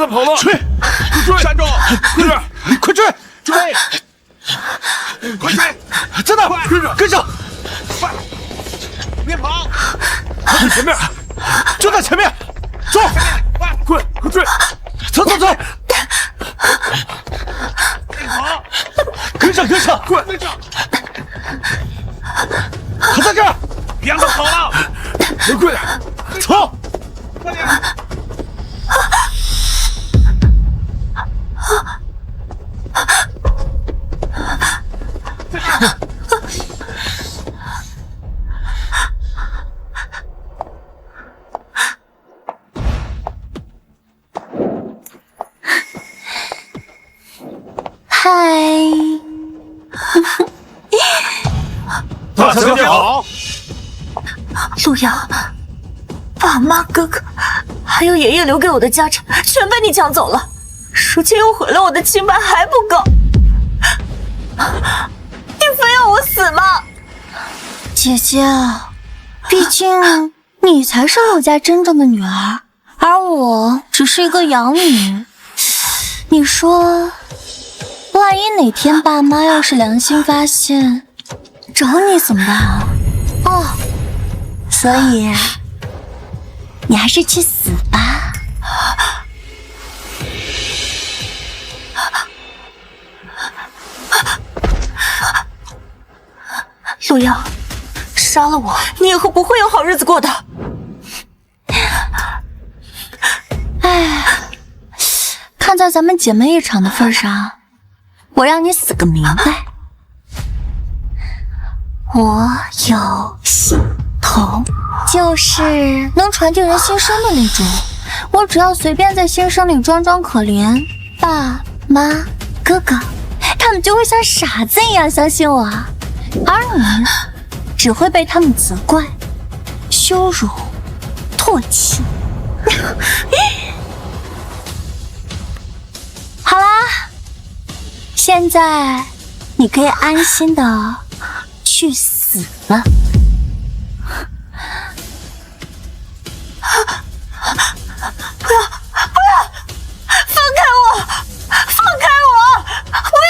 他跑了！追！追！站住！快追！追！快追！在那！跟着！跟上！快！别跑！在前面！就在前面！走！快追！走！别跑！跟上！快跟上！他在这儿！别让他跑了！快点！走！快点！嗨，大小姐好。陆阳，爸妈、哥哥，还有爷爷留给我的家产，全被你抢走了。如今又毁了我的清白，还不够？你非要我死吗？姐姐，毕竟你才是陆家真正的女儿，而我只是一个养女。你说，万一哪天爸妈要是良心发现，找你怎么办啊？哦，所以你还是去死吧。陆阳，杀了我，你以后不会有好日子过的。哎，看在咱们姐妹一场的份上，我让你死个明白。我有心头，就是能传递人心声的那种。我只要随便在心声里装装可怜，爸妈、哥哥，他们就会像傻子一样相信我，而你只会被他们责怪、羞辱、唾弃。好啦，现在你可以安心的去死了。不要！放开我！放开我！不要！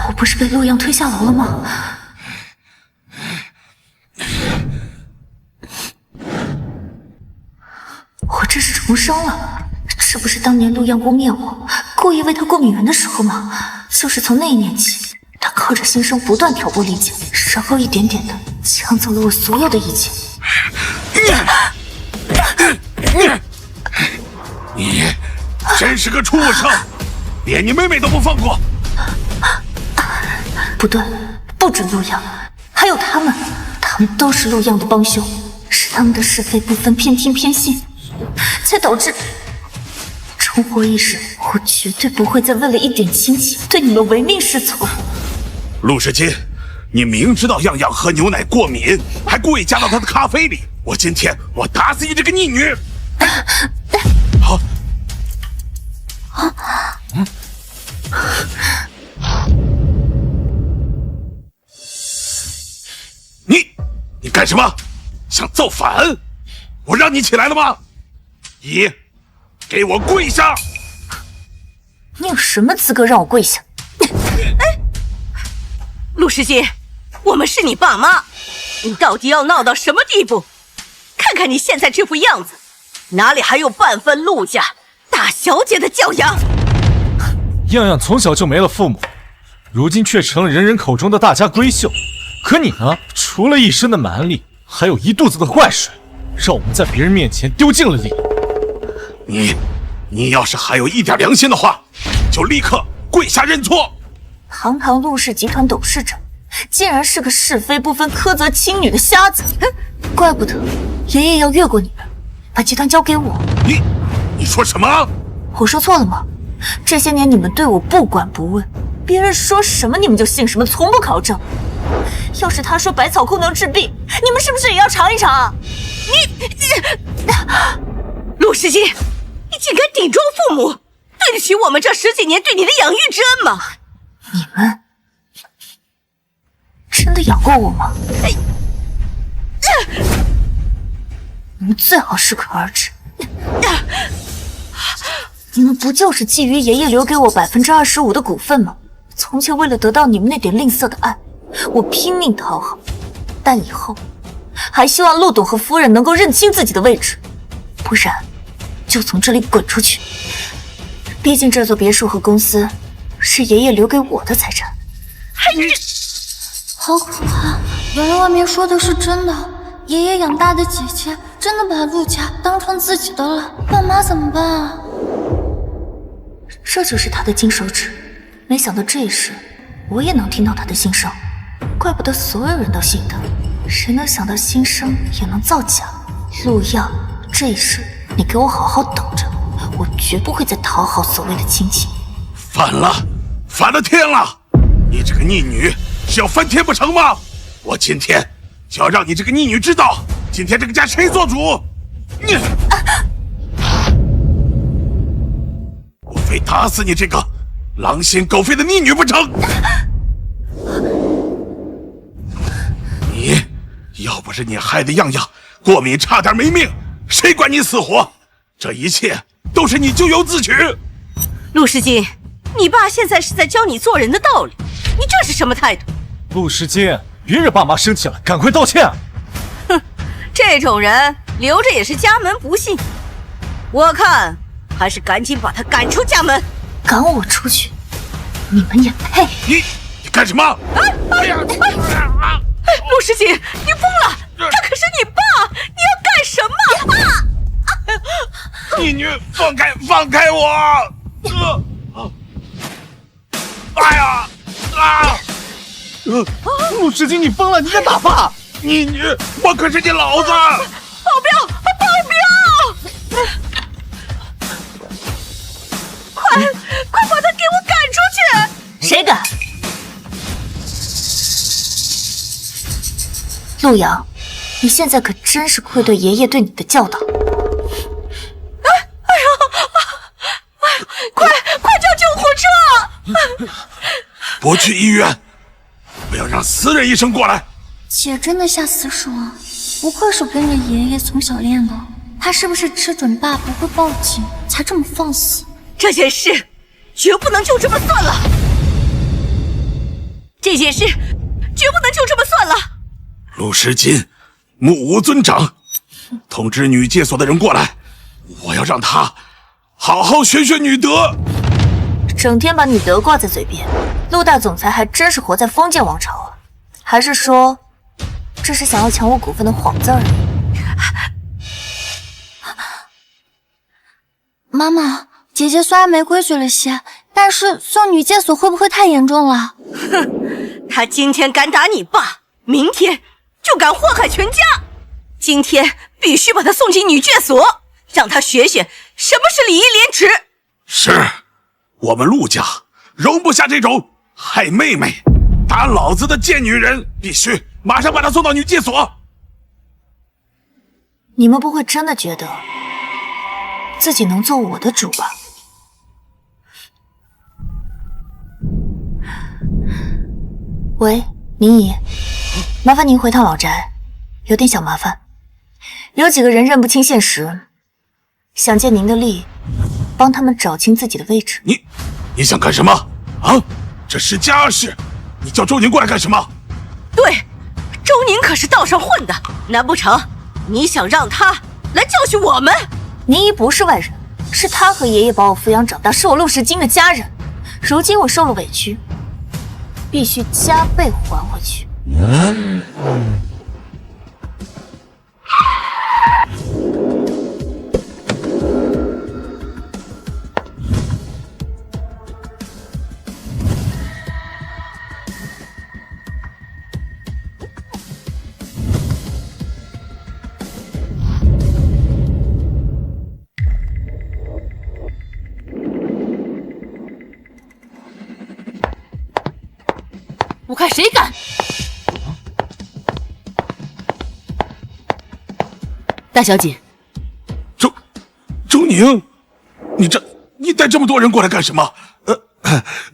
我不是被陆阳推下楼了吗？我这是重生了，这不是当年陆阳污蔑我，故意为他过敏源的时候吗？就是从那一年起，他靠着心声不断挑拨离间，然后一点点的抢走了我所有的一切。你真是个畜生，连你妹妹都不放过！不对，不止陆阳，还有他们都是陆阳的帮凶，是他们的是非不分、偏听偏信，才导致重活一世。我绝对不会再为了一点亲情对你们唯命是从。陆世金，你明知道样样喝牛奶过敏，还故意加到他的咖啡里，今天我打死你这个逆女！好，你干什么？想造反？我让你起来了吗？给我跪下！你有什么资格让我跪下？陆世金，我们是你爸妈，你到底要闹到什么地步？看看你现在这副样子，哪里还有半分陆家大小姐的教养？样样从小就没了父母，如今却成了人人口中的大家闺秀。可你呢？除了一身的蛮力，还有一肚子的坏水，让我们在别人面前丢尽了脸。你要是还有一点良心的话，就立刻跪下认错。堂堂陆氏集团董事长，竟然是个是非不分、苛责亲女的瞎子。怪不得爷爷要越过你们，把集团交给我。你说什么？我说错了吗？这些年你们对我不管不问，别人说什么你们就信什么，从不考证。要是他说百草枯能治病，你们是不是也要尝一尝啊？陆世金，你竟敢顶撞父母，对得起我们这10几年对你的养育之恩吗？你们真的养过我吗？你们最好适可而止。你们不就是觊觎爷爷留给我25%的股份吗？从前为了得到你们那点吝啬的爱，我拼命讨好，但以后还希望陆董和夫人能够认清自己的位置，不然就从这里滚出去。毕竟这座别墅和公司是爷爷留给我的财产。好可怕！原来外面说的是真的，爷爷养大的姐姐真的把陆家当成自己的了，爸妈怎么办啊？这就是他的金手指，没想到这一世我也能听到他的心声，怪不得所有人都信他。谁能想到心声也能造假？陆漾，这一世你给我好好等着，我绝不会再讨好所谓的亲戚。反了，反了天了！你这个逆女是要翻天不成吗？我今天就要让你这个逆女知道，今天这个家谁做主！你，我非打死你这个狼心狗肺的逆女不成！你要不是你害得漾漾过敏差点没命，谁管你死活？这一切都是你咎由自取。陆世金，你爸现在是在教你做人的道理，你这是什么态度？陆世金，别惹爸妈生气了，赶快道歉。哼，这种人留着也是家门不幸，我看还是赶紧把他赶出家门。赶我出去，你们也配？你干什么？哎呀！陆世锦，你疯了！他可是你爸，你要干什么？逆女，放开我！哎呀！陆世金，你疯了！你敢打爸？逆女，我可是你老子！保镖！快把他给我赶出去！谁敢？陆阳，你现在可真是愧对爷爷对你的教导。快叫救护车！不去医院，我要让私人医生过来。姐真的下死手啊！不愧是跟着爷爷从小练的，他是不是吃准爸不会报警，才这么放肆？这件事绝不能就这么算了！这件事绝不能就这么算了！陆时金，目无尊长，通知女戒所的人过来，我要让他好好学学女德。整天把女德挂在嘴边，陆大总裁还真是活在封建王朝啊！还是说，这是想要抢我股份的幌子而已？妈妈，姐姐虽然没规矩了些，但是送女戒所会不会太严重了？哼，他今天敢打你爸，明天就敢祸害全家。今天必须把他送进女戒所，让他学学什么是礼义廉耻。是，我们陆家容不下这种害妹妹、打老子的贱女人，必须马上把她送到女戒所。你们不会真的觉得自己能做我的主吧？喂，宁姨，麻烦您回趟老宅，有点小麻烦，有几个人认不清现实，想借您的力帮他们找清自己的位置。你想干什么啊？这是家事，你叫周宁过来干什么？对，周宁可是道上混的，难不成你想让他来教训我们？宁姨不是外人，是他和爷爷把我抚养长大，是我陆时金的家人。如今我受了委屈，必须加倍还回去。我看谁敢！大小姐，周宁，你带这么多人过来干什么？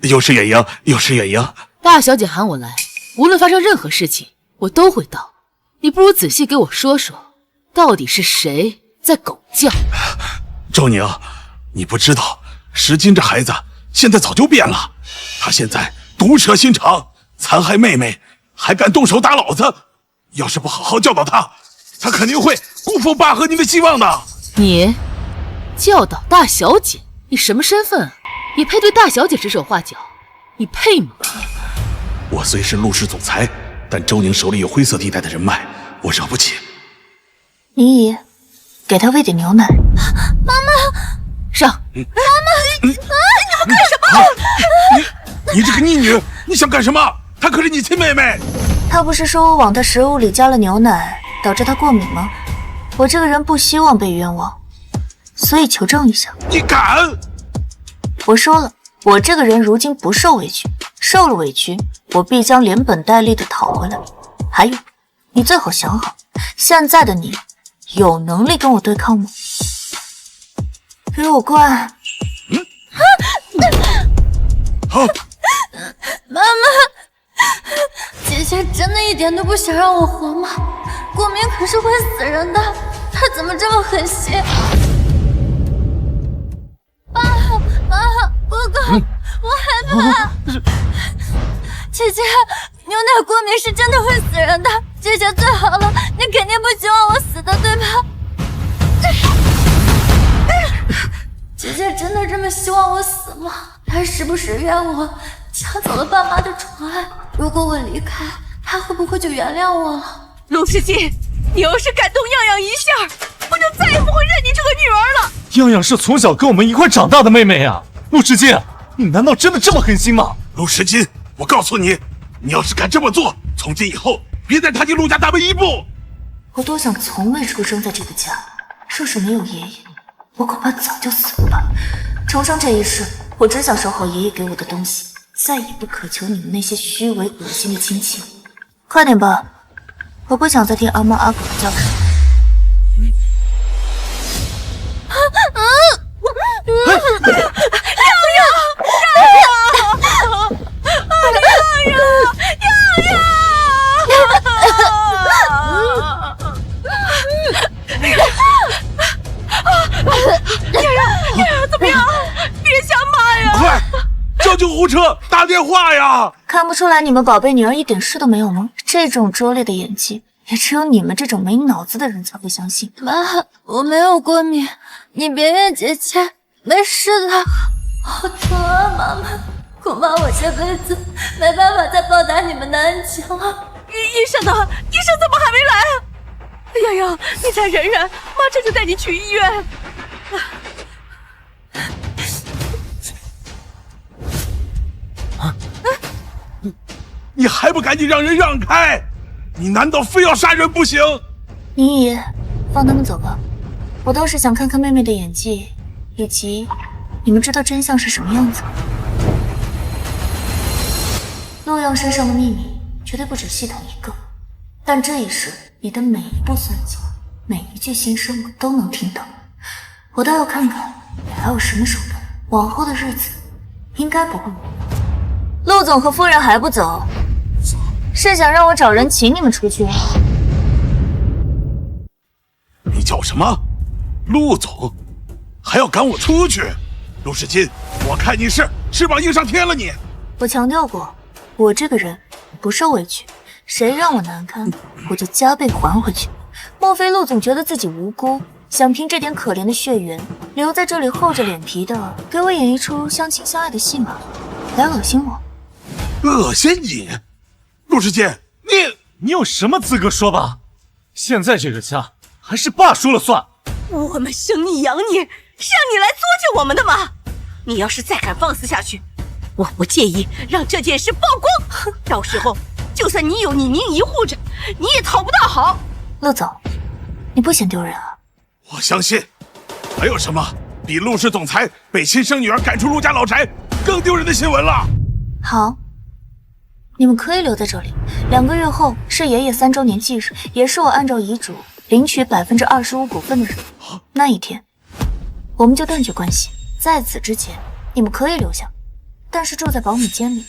有失远迎，有失远迎。大小姐喊我来，无论发生任何事情，我都会到。你不如仔细给我说说，到底是谁在狗叫？周宁，你不知道，石金这孩子现在早就变了，他现在毒蛇心肠，残害妹妹，还敢动手打老子。要是不好好教导他，他肯定会辜负爸和您的希望的。你教导大小姐？你什么身份？也配对大小姐指手画脚？你配吗？我虽是陆氏总裁，但周宁手里有灰色地带的人脉，我惹不起。林姨，给他喂点牛奶。妈妈，上！妈妈，你们干什么？你这个逆女，你想干什么？她可是你亲妹妹。她不是说我往她食物里加了牛奶，导致她过敏吗？我这个人不希望被冤枉，所以求证一下。你敢？我说了，我这个人如今不受委屈，受了委屈，我必将连本带利的讨回来。还有，你最好想好，现在的你有能力跟我对抗吗？给我灌！好，妈妈，姐姐真的一点都不想让我活吗？过敏可是会死人的，她怎么这么狠心？妈，哥哥，我害怕。姐姐，牛奶过敏是真的会死人的，姐姐最好了，你肯定不希望我死的，对吧？姐姐真的这么希望我死吗？她时不时怨我抢走了爸妈的宠爱，如果我离开，她会不会就原谅我了？陆世金，你要是敢动样样一下，我就再也不会认你这个女儿了。样样是从小跟我们一块长大的妹妹呀，陆世金，你难道真的这么狠心吗？陆石金，我告诉你，你要是敢这么做，从今以后别再踏进陆家大门一步。我多想从未出生在这个家，若是没有爷爷，我恐怕早就死了吧。重生这一世，我只想守好爷爷给我的东西，再也不渴求你们那些虚伪恶心的亲情。快点吧，我不想再听阿猫阿狗的叫声。怎么样？别瞎骂呀！快，叫救护车，打电话呀！看不出来你们宝贝女儿一点事都没有吗？这种拙劣的演技，也只有你们这种没脑子的人才会相信。妈，我没有过敏，你别怨姐姐，没事的。好疼啊，妈妈，恐怕我这辈子没办法再报答你们的恩情了。医生呢？医生怎么还没来啊？洋洋，你再忍忍，妈这就带你去医院。你还不赶紧让人让开？你难道非要杀人不行？宁姨，放他们走吧。我倒是想看看妹妹的演技，以及你们知道真相是什么样子。陆阳身上的秘密绝对不止系统一个，但这一世你的每一步算计，每一句心声我都能听到。我倒要看看你还有什么手段，往后的日子应该不会无聊。陆总和夫人还不走，是想让我找人请你们出去？你叫什么？陆总，还要赶我出去？陆世金，我看你是翅膀硬上天了你！我强调过，我这个人不受委屈，谁让我难堪，我就加倍还回去。莫非陆总觉得自己无辜，想凭这点可怜的血缘留在这里厚着脸皮的给我演一出相亲相爱的戏码，来恶心我？恶心你？陆世金，你有什么资格说吧？现在这个家还是爸说了算。我们生你养你，是让你来作践我们的吗？你要是再敢放肆下去，我不介意让这件事曝光。到时候，就算你有你宁姨护着，你也讨不到好。陆总，你不嫌丢人啊？我相信，还有什么比陆氏总裁被亲生女儿赶出陆家老宅更丢人的新闻了？好，你们可以留在这里。2个月后是爷爷3周年忌日，也是我按照遗嘱领取25%股份的日子。那一天，我们就断绝关系。在此之前，你们可以留下，但是住在保姆间里。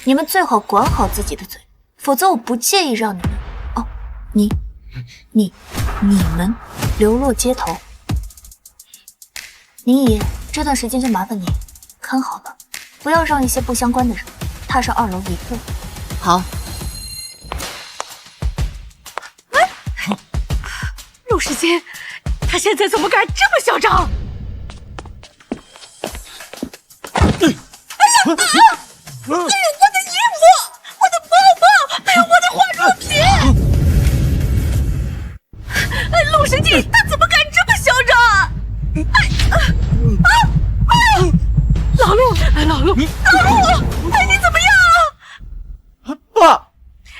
你们最好管好自己的嘴，否则我不介意让你们……哦，你你们流落街头。林姨，这段时间就麻烦你看好了，不要让一些不相关的人踏上2楼一步。好。陆时间，他现在怎么敢这么嚣张？我的衣服，我的包包，还有我的化妆品！陆时进，他怎么敢这么嚣张？老陆，老陆，你怎么样？爸，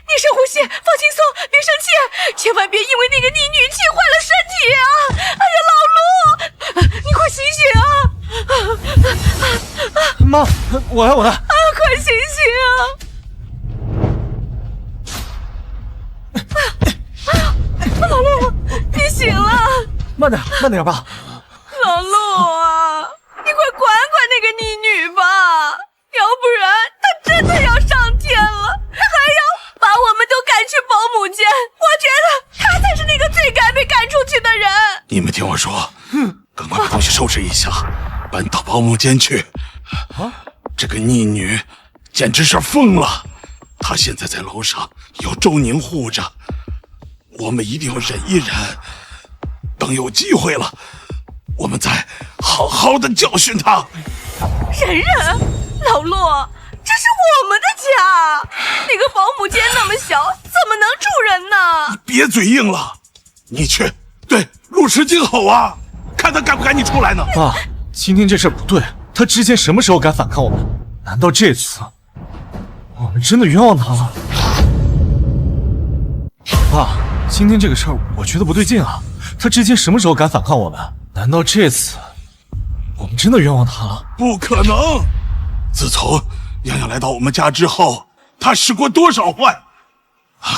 你深呼吸，放轻松，别生气，千万别因为那个逆女气坏了身体啊！哎呀，老陆，你快醒醒啊！妈，我来。快醒醒啊！老陆，你醒了！慢点，爸。老陆啊，你快管管那个逆女吧，要不然她真的要上天了，她还要把我们都赶去保姆间。我觉得她才是那个最该被赶出去的人。你们听我说，赶快把东西收拾一下，搬到保姆间去。这个逆女简直是疯了，她现在在楼上有周宁护着，我们一定要忍一忍，等有机会了，我们再好好的教训她。忍忍，老陆，这是我们的家，那个保姆间那么小，怎么能住人呢？你别嘴硬了，你去对陆时金吼啊，看他赶不赶你出来呢。爸，今天这事不对，他之前什么时候敢反抗我们？难道这次我们真的冤枉他了？爸，今天这个事儿我觉得不对劲啊，他之前什么时候敢反抗我们？难道这次我们真的冤枉他了？不可能！自从洋洋来到我们家之后，他使过多少坏？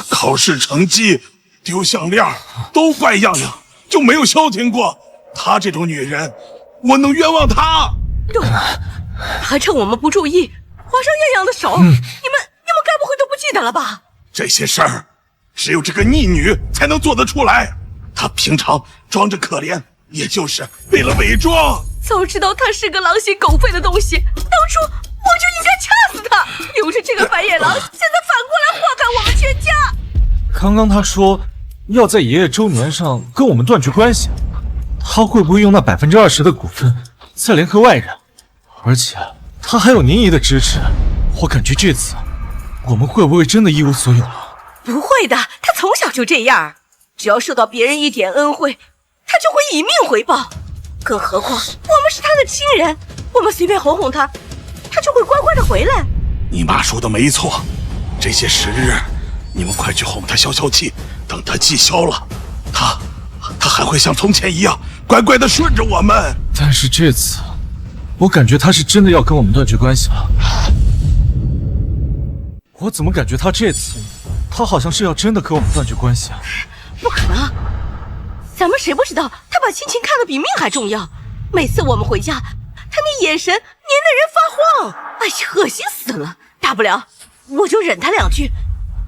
考试成绩、丢项链都怪洋洋，就没有消停过。她这种女人，我能冤枉她？对，还趁我们不注意划伤洋洋的手，你们该不会都不记得了吧？这些事儿，只有这个逆女才能做得出来。她平常装着可怜，也就是为了伪装。早知道他是个狼心狗肺的东西，当初我就应该掐死他，留着这个白眼狼，现在反过来祸害我们全家。刚刚他说要在爷爷周年上跟我们断绝关系，他会不会用那20%的股份再联合外人？而且他还有宁姨的支持，我感觉这次我们会不会真的一无所有了？不会的，他从小就这样，只要受到别人一点恩惠，他就会以命回报。更何况我们是他的亲人，我们随便哄哄他，他就会乖乖的回来。你妈说的没错，这些时日，你们快去哄他消消气，等他气消了，他还会像从前一样乖乖的顺着我们。但是这次我感觉他是真的要跟我们断绝关系了。我怎么感觉他这次他好像是要真的跟我们断绝关系啊？不可能，咱们谁不知道他把亲情看得比命还重要。每次我们回家，他那眼神黏得人发慌，哎呀，恶心死了。大不了我就忍他2句，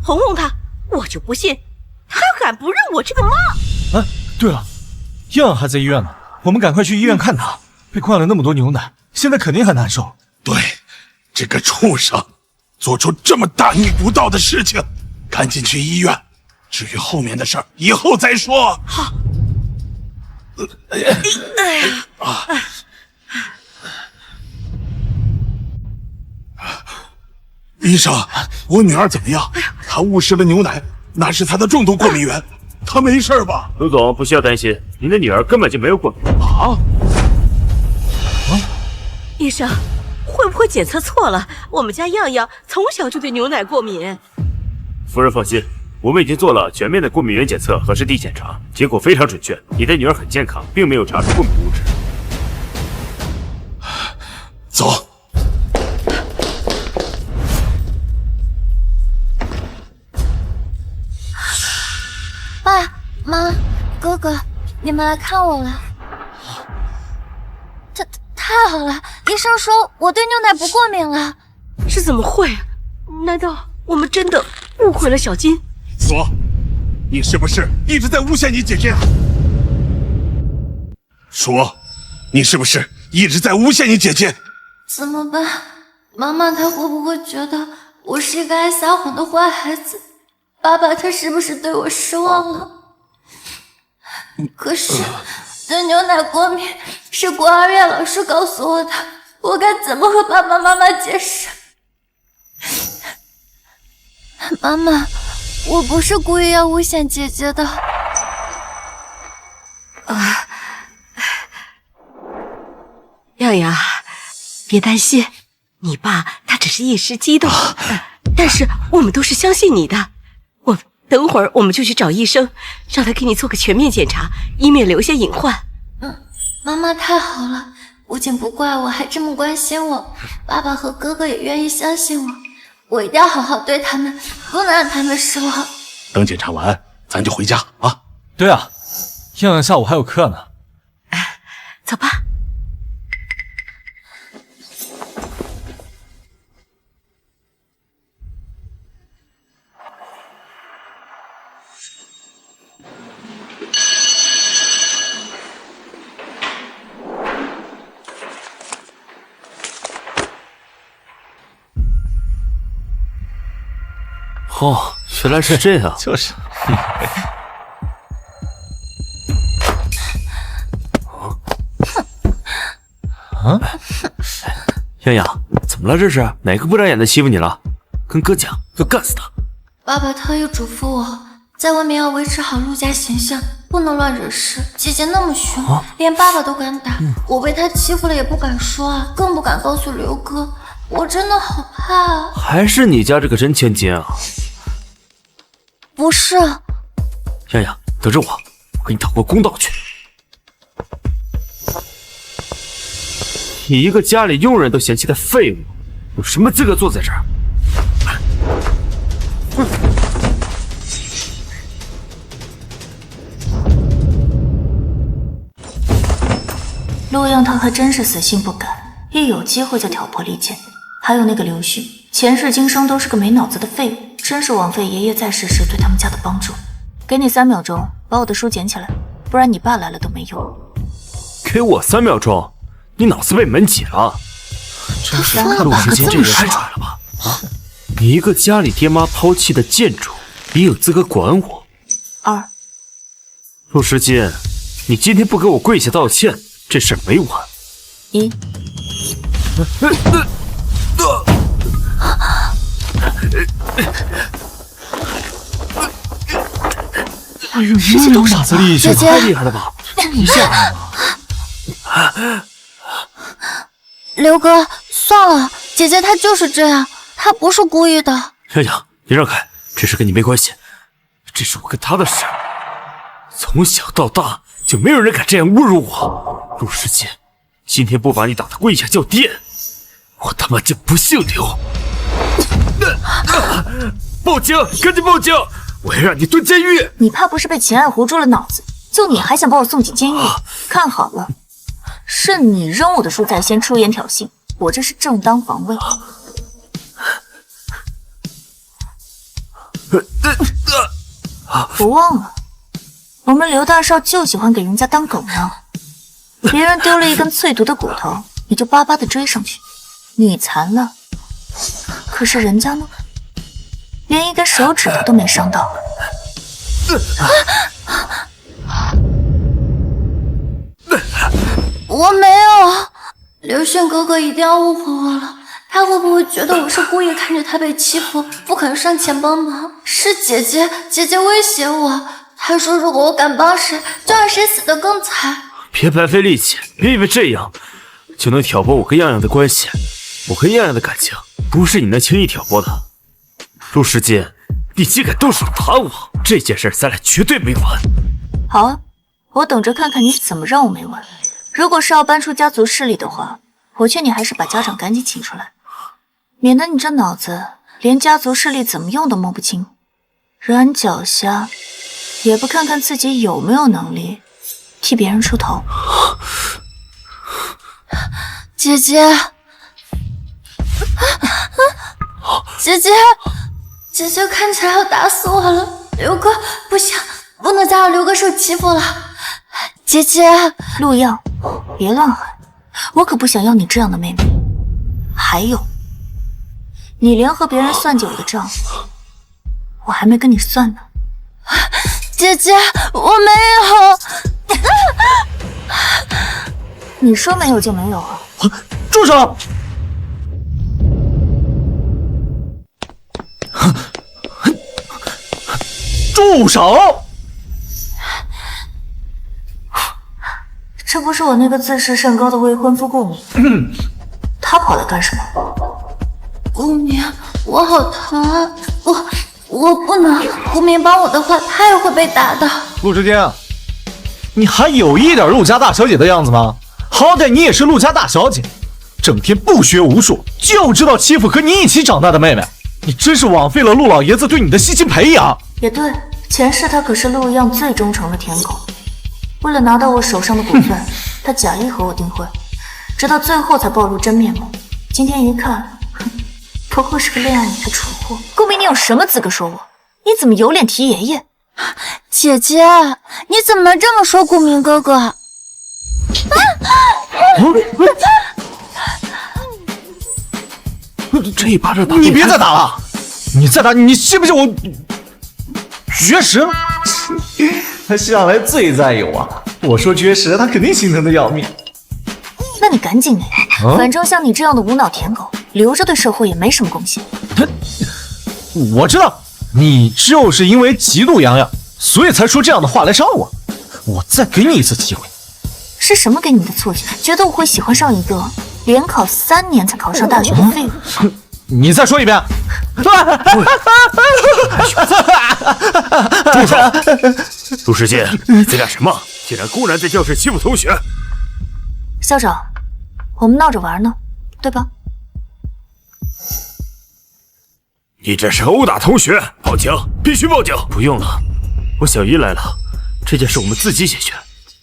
哄哄他，我就不信他还敢不认我这个妈。哎，对了，样样还在医院呢，我们赶快去医院看他。被灌了那么多牛奶，现在肯定很难受。对，这个畜生做出这么大逆不道的事情，赶紧去医院。至于后面的事儿，以后再说。好。医生，我女儿怎么样？她误食了牛奶，那是她的重度过敏源，她没事吧？陆总不需要担心，您的女儿根本就没有过敏。啊？医生，会不会检测错了？我们家样样从小就对牛奶过敏。夫人放心，我们已经做了全面的过敏原检测和尸体检查，结果非常准确，你的女儿很健康，并没有查出过敏物质。走。爸妈哥哥，你们来看我了。太好了，医生说我对牛奶不过敏了。是怎么会？难道我们真的误会了小金？说，你是不是一直在诬陷你姐姐？说，你是不是一直在诬陷你姐姐？怎么办？妈妈她会不会觉得我是一个爱撒谎的坏孩子？爸爸他是不是对我失望了？可是对牛奶过敏是孤儿院老师告诉我的，我该怎么和爸爸妈妈解释？妈妈，我不是故意要诬陷姐姐的。漾漾，别担心，你爸他只是一时激动，但是我们都是相信你的。等会儿我们就去找医生，让他给你做个全面检查，以免留下隐患。妈妈太好了，不仅不怪我，还这么关心我。爸爸和哥哥也愿意相信我，我一定要好好对他们，不能让他们失望。等检查完，咱就回家啊。对啊，漾漾下午还有课呢。走吧。哦，原来是这样。就是。啊？漾漾，怎么了？这是哪个不长眼的欺负你了？跟哥讲，要干死他！爸爸特意嘱咐我，在外面要维持好陆家形象，不能乱惹事。姐姐那么凶，连爸爸都敢打，我被她欺负了也不敢说啊，更不敢告诉刘哥。我真的好怕啊！还是你家这个真千金啊！不是，漾漾，等着我，我给你讨个公道去。你一个家里佣人都嫌弃的废物，有什么资格坐在这儿？陆漾他还真是死性不改，一有机会就挑拨离间。还有那个刘旭，前世今生都是个没脑子的废物，真是枉费爷爷在世时对他们家的帮助。给你3秒钟把我的书捡起来，不然你爸来了都没用。给我3秒钟，你脑子被门挤了？真是陆时间，这也太拽了吧！啊，你一个家里爹妈抛弃的贱主，你有资格管我？2。陆时间，你今天不给我跪下道歉，这事儿没完。1。哎呦，你都傻子力气，姐太厉害了吧！一下来了。刘哥，算了，姐姐她就是这样，她不是故意的。漾漾，你让开，这事跟你没关系，这是我跟他的事。从小到大就没有人敢这样侮辱我。陆时间，今天不把你打得跪下叫爹，我他妈就不姓刘！报警！赶紧报警！我要让你蹲监狱！你怕不是被秦爱糊住了脑子？就你还想把我送进监狱？看好了，是你扔我的书在先，出言挑衅，我这是正当防卫。不忘了，我们刘大少就喜欢给人家当狗呢。别人丢了一根淬毒的骨头，你就巴巴的追上去，你残了，可是人家呢，连一根手指头都没伤到。我没有，刘迅哥哥一定要误会我了。他会不会觉得我是故意看着他被欺负，不肯上前帮忙？是姐姐威胁我，她说如果我敢帮谁，就让谁死得更惨。别白费力气，别以为这样就能挑拨我跟漾漾的关系。我跟漾漾的感情不是你能轻易挑拨的。陆时间，你竟敢动手打我，这件事咱俩绝对没完。好啊，我等着看看你怎么让我没完。如果是要搬出家族势力的话，我劝你还是把家长赶紧请出来，免得你这脑子连家族势力怎么用都摸不清，软脚虾，也不看看自己有没有能力替别人出头。姐姐，姐姐看起来要打死我了，刘哥，不行，不能再让刘哥受欺负了。姐姐，陆漾，别乱喊，我可不想要你这样的妹妹。还有，你连和别人算计我的账，我还没跟你算呢。姐姐，我没有。你说没有就没有啊！住手！住手！这不是我那个自视甚高的未婚夫顾明，他跑来干什么？顾明，我好疼啊！我不能，顾明帮我的话，他也会被打的。陆之间，你还有一点陆家大小姐的样子吗？好歹你也是陆家大小姐，整天不学无术，就知道欺负和你一起长大的妹妹，你真是枉费了陆老爷子对你的悉心培养。也对，前世他可是陆漾最忠诚的舔狗，为了拿到我手上的股份，他假意和我订婚，直到最后才暴露真面目。今天一看，不过是个恋爱脑的蠢货。顾明，你有什么资格说我？你怎么有脸提爷爷？姐姐，你怎么能这么说顾明哥哥？这一巴掌打你别再打了！你再打，你信不信我绝食？他向来最在意我，我说绝食，他肯定心疼的要命。那你赶紧的呀！反正像你这样的无脑舔狗，留着对社会也没什么贡献。我知道，你就是因为嫉妒洋洋，所以才说这样的话来伤我。我再给你一次机会。是什么给你的错觉，觉得我会喜欢上一个连考3年才考上大学的废物？你再说一遍。住手！陆世杰，你在干什么？竟然公然在教室欺负同学！校长，我们闹着玩呢，对吧？你这是殴打同学，报警！必须报警！不用了，我小姨来了，这件事我们自己解决。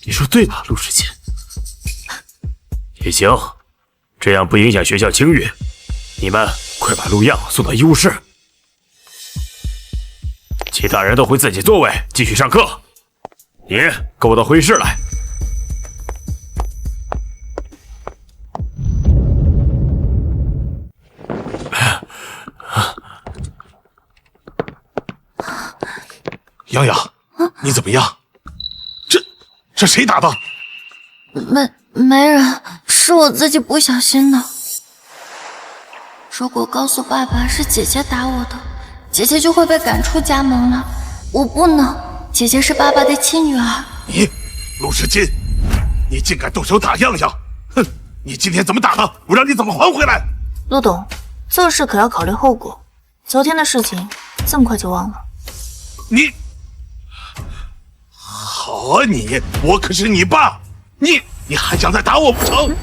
你说对吧，陆世杰？也行，这样不影响学校清誉。你们快把陆漾送到医务室，其他人都回自己座位继续上课。你跟我到会议室来。洋洋，你怎么样？这谁打的？没人，是我自己不小心的。如果告诉爸爸是姐姐打我的，姐姐就会被赶出家门了。我不能，姐姐是爸爸的亲女儿。你，陆世金，你竟敢动手打洋洋！哼，你今天怎么打的？我让你怎么还回来？陆董，做事可要考虑后果。昨天的事情这么快就忘了？你，好啊你！我可是你爸，你还想再打我不成？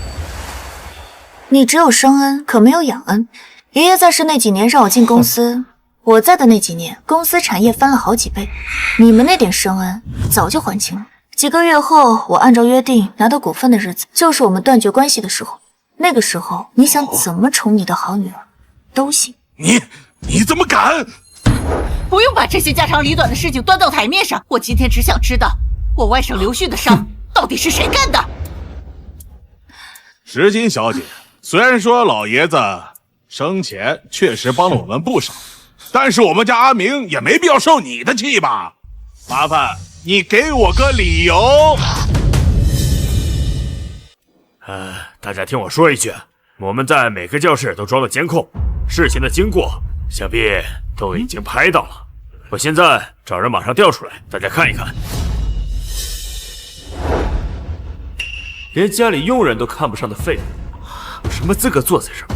你只有生恩，可没有养恩。爷爷在世那几年让我进公司，我在的那几年，公司产业翻了好几倍。你们那点生恩早就还清了。几个月后，我按照约定拿到股份的日子，就是我们断绝关系的时候。那个时候，你想怎么宠你的好女儿，都行。你怎么敢？不用把这些家长里短的事情端到台面上，我今天只想知道，我外甥刘旭的伤到底是谁干的？石金小姐，虽然说老爷子生前确实帮了我们不少，但是我们家阿明也没必要受你的气吧？麻烦你给我个理由。大家听我说一句，我们在每个教室都装了监控，事情的经过想必都已经拍到了。我现在找人马上调出来，大家看一看。连家里佣人都看不上的废物，有什么资格坐在这儿？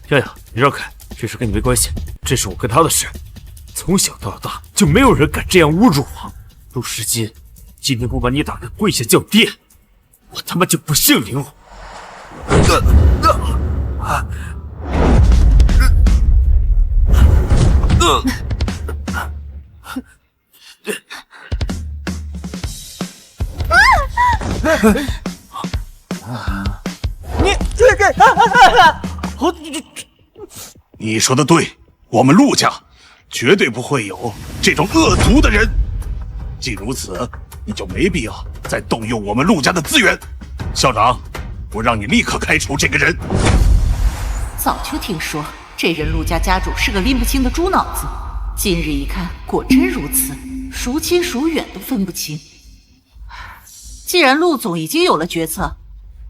洋洋，你让开，这事跟你没关系，这是我跟他的事。从小到大就没有人敢这样侮辱我。陆世金，今天不把你打得跪下叫爹，我他妈就不姓林。你说的对，我们陆家绝对不会有这种恶毒的人。既如此，你就没必要再动用我们陆家的资源。校长，我让你立刻开除这个人。早就听说这人陆家家主是个拎不清的猪脑子，今日一看，果真如此，孰亲孰远都分不清。既然陆总已经有了决策，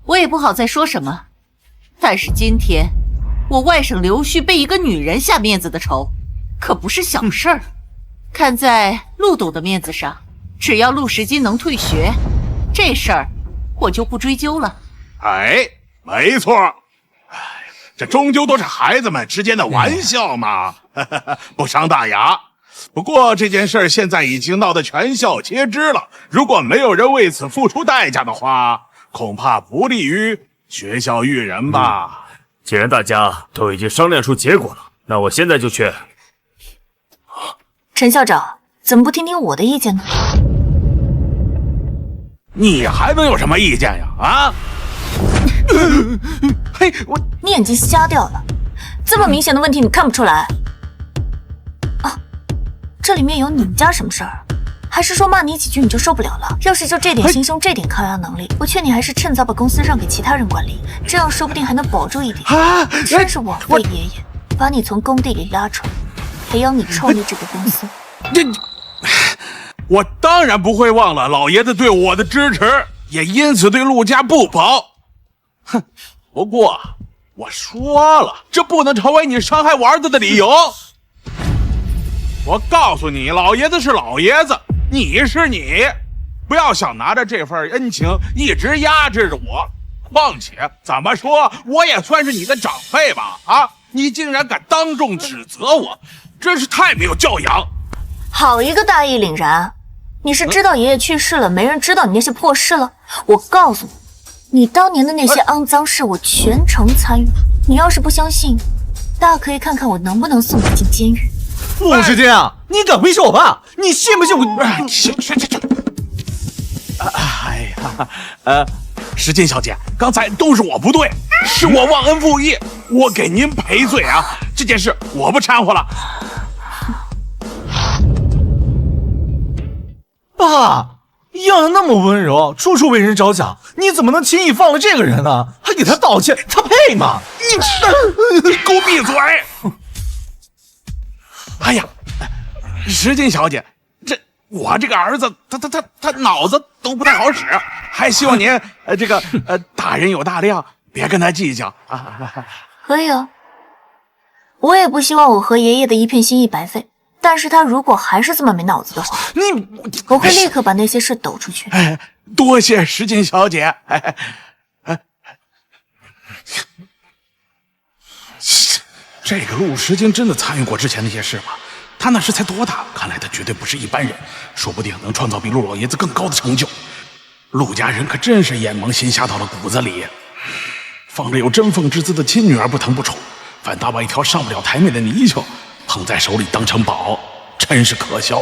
我也不好再说什么。但是今天我外甥刘旭被一个女人下面子的仇，可不是小事儿。看在陆董的面子上，只要陆时金能退学，这事儿我就不追究了。哎，没错。这终究都是孩子们之间的玩笑嘛，不伤大雅。不过这件事现在已经闹得全校皆知了，如果没有人为此付出代价的话，恐怕不利于学校育人吧。既然大家都已经商量出结果了，那我现在就去。陈校长，怎么不听听我的意见呢？你还能有什么意见呀？啊？嘿，你眼睛瞎掉了？这么明显的问题你看不出来？啊，这里面有你们家什么事儿？还是说骂你几句你就受不了了？要是就这点心胸，这点抗压能力，我劝你还是趁早把公司让给其他人管理，这样说不定还能保住一点。真是枉费爷爷把你从工地里拉出来，培养你创立这个公司。我当然不会忘了老爷子对我的支持，也因此对陆家不薄。哼，不过我说了，这不能成为你伤害我儿子的理由。我告诉你，老爷子是老爷子，你是你，不要想拿着这份恩情一直压制着我。况且怎么说，我也算是你的长辈吧？啊，你竟然敢当众指责我，真是太没有教养。好一个大义凛然！你是知道爷爷去世了，没人知道你那些破事了？我告诉你，你当年的那些肮脏事，我全程参与。你要是不相信，大可以看看我能不能送你进监狱。陆时间啊，你敢威胁我爸？你信不信我？哎呀，石金小姐，刚才都是我不对，是我忘恩负义，我给您赔罪啊！这件事我不掺和了。爸，样样那么温柔，处处为人着想，你怎么能轻易放了这个人呢？还给他道歉，他配吗？你给我闭嘴！哎呀，石金小姐，我这个儿子，他脑子都不太好使，还希望您大人有大量，别跟他计较啊。可以啊，我也不希望我和爷爷的一片心意白费。但是他如果还是这么没脑子的话，我会立刻把那些事抖出去。多谢石金小姐。这个陆时金真的参与过之前那些事吗？他那时才多大？看来他绝对不是一般人，说不定能创造比陆老爷子更高的成就。陆家人可真是眼蒙心瞎到了骨子里，放着有珍凤之姿的亲女儿不疼不宠，反倒把一条上不了台面的泥鳅捧在手里当成宝，真是可笑。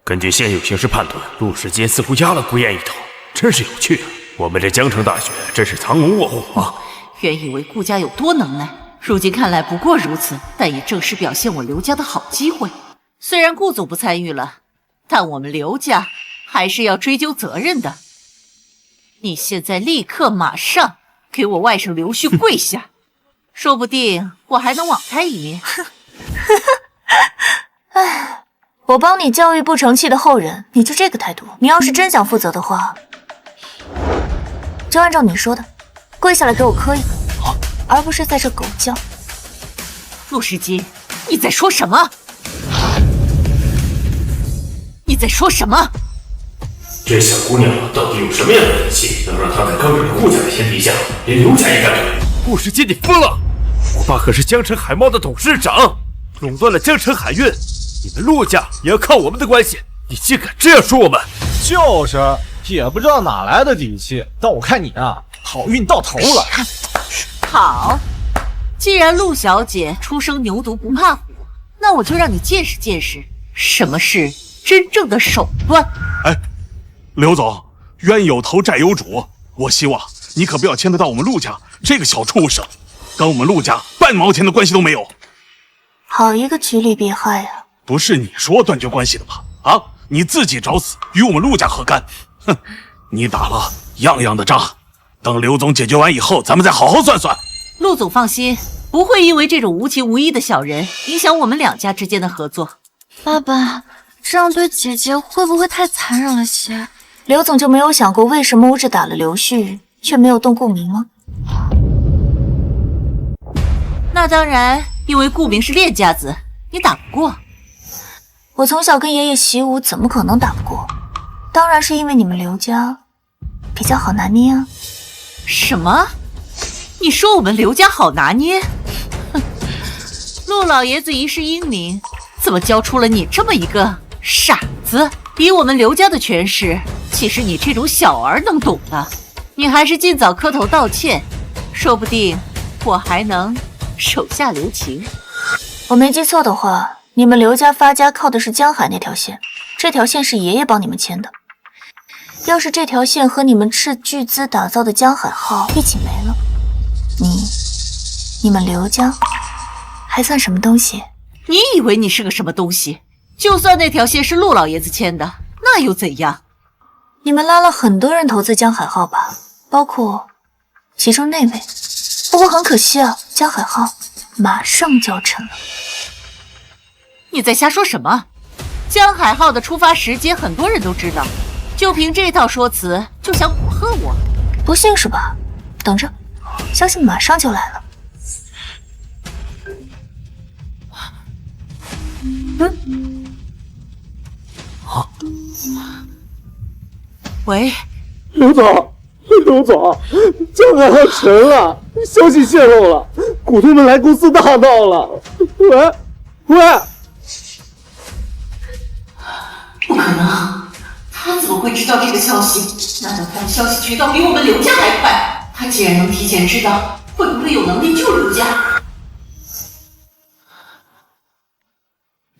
根据现有形势判断，陆时金似乎压了顾燕一头，真是有趣啊！我们这江城大学真是藏龙卧虎啊！原以为顾家有多能耐，如今看来不过如此，但也正是表现我刘家的好机会。虽然顾总不参与了，但我们刘家还是要追究责任的。你现在立刻马上给我外甥刘旭跪下，说不定我还能网开一面。唉，我帮你教育不成器的后人，你就这个态度？你要是真想负责的话，就按照你说的，跪下来给我磕一个，而不是在这狗叫。陆时金，你在说什么？你在说什么？这小姑娘到底有什么样的底气，能让她在刚正顾家的天底下，连刘家也敢怼？顾时金，你疯了！我爸可是江城海贸的董事长，垄断了江城海运，你们陆家也要靠我们的关系，你竟敢这样说我们？就是，也不知道哪来的底气，但我看你啊，好运到头了。好，既然陆小姐初生牛犊不怕虎，那我就让你见识见识什么是真正的手段。哎，刘总，冤有头债有主，我希望你可不要牵得到我们陆家这个小畜生，跟我们陆家半毛钱的关系都没有。好一个居利避害呀！不是你说断绝关系的吗？啊，你自己找死，与我们陆家何干？哼，你打了样样的仗，等刘总解决完以后，咱们再好好算算。陆总放心，不会因为这种无情无义的小人影响我们两家之间的合作。爸爸，这样对姐姐会不会太残忍了些？刘总就没有想过为什么我只打了刘旭，却没有动顾明吗？那当然，因为顾明是练家子，你打不过。我从小跟爷爷习武，怎么可能打不过？当然是因为你们刘家比较好拿捏啊。什么？你说我们刘家好拿捏？哼，陆老爷子一世英名，怎么教出了你这么一个傻子？以我们刘家的权势，岂是你这种小儿能懂的？你还是尽早磕头道歉，说不定我还能手下留情。我没记错的话，你们刘家发家靠的是江海那条线，这条线是爷爷帮你们牵的。要是这条线和你们斥巨资打造的江海号一起没了，你们刘家还算什么东西？你以为你是个什么东西？就算那条线是陆老爷子牵的，那又怎样？你们拉了很多人投资江海号吧，包括其中那位。不过很可惜啊，江海号马上就要沉了。你在瞎说什么？江海号的出发时间很多人都知道，就凭这套说辞就想唬吓我？不信是吧？等着，相信马上就来了。喂，刘总，江海号沉了，消息泄露了，股东们来公司大闹了。喂，不可能，他怎么会知道这个消息？难道他的消息渠道比我们刘家还快？他既然能提前知道，会不会有能力救刘家？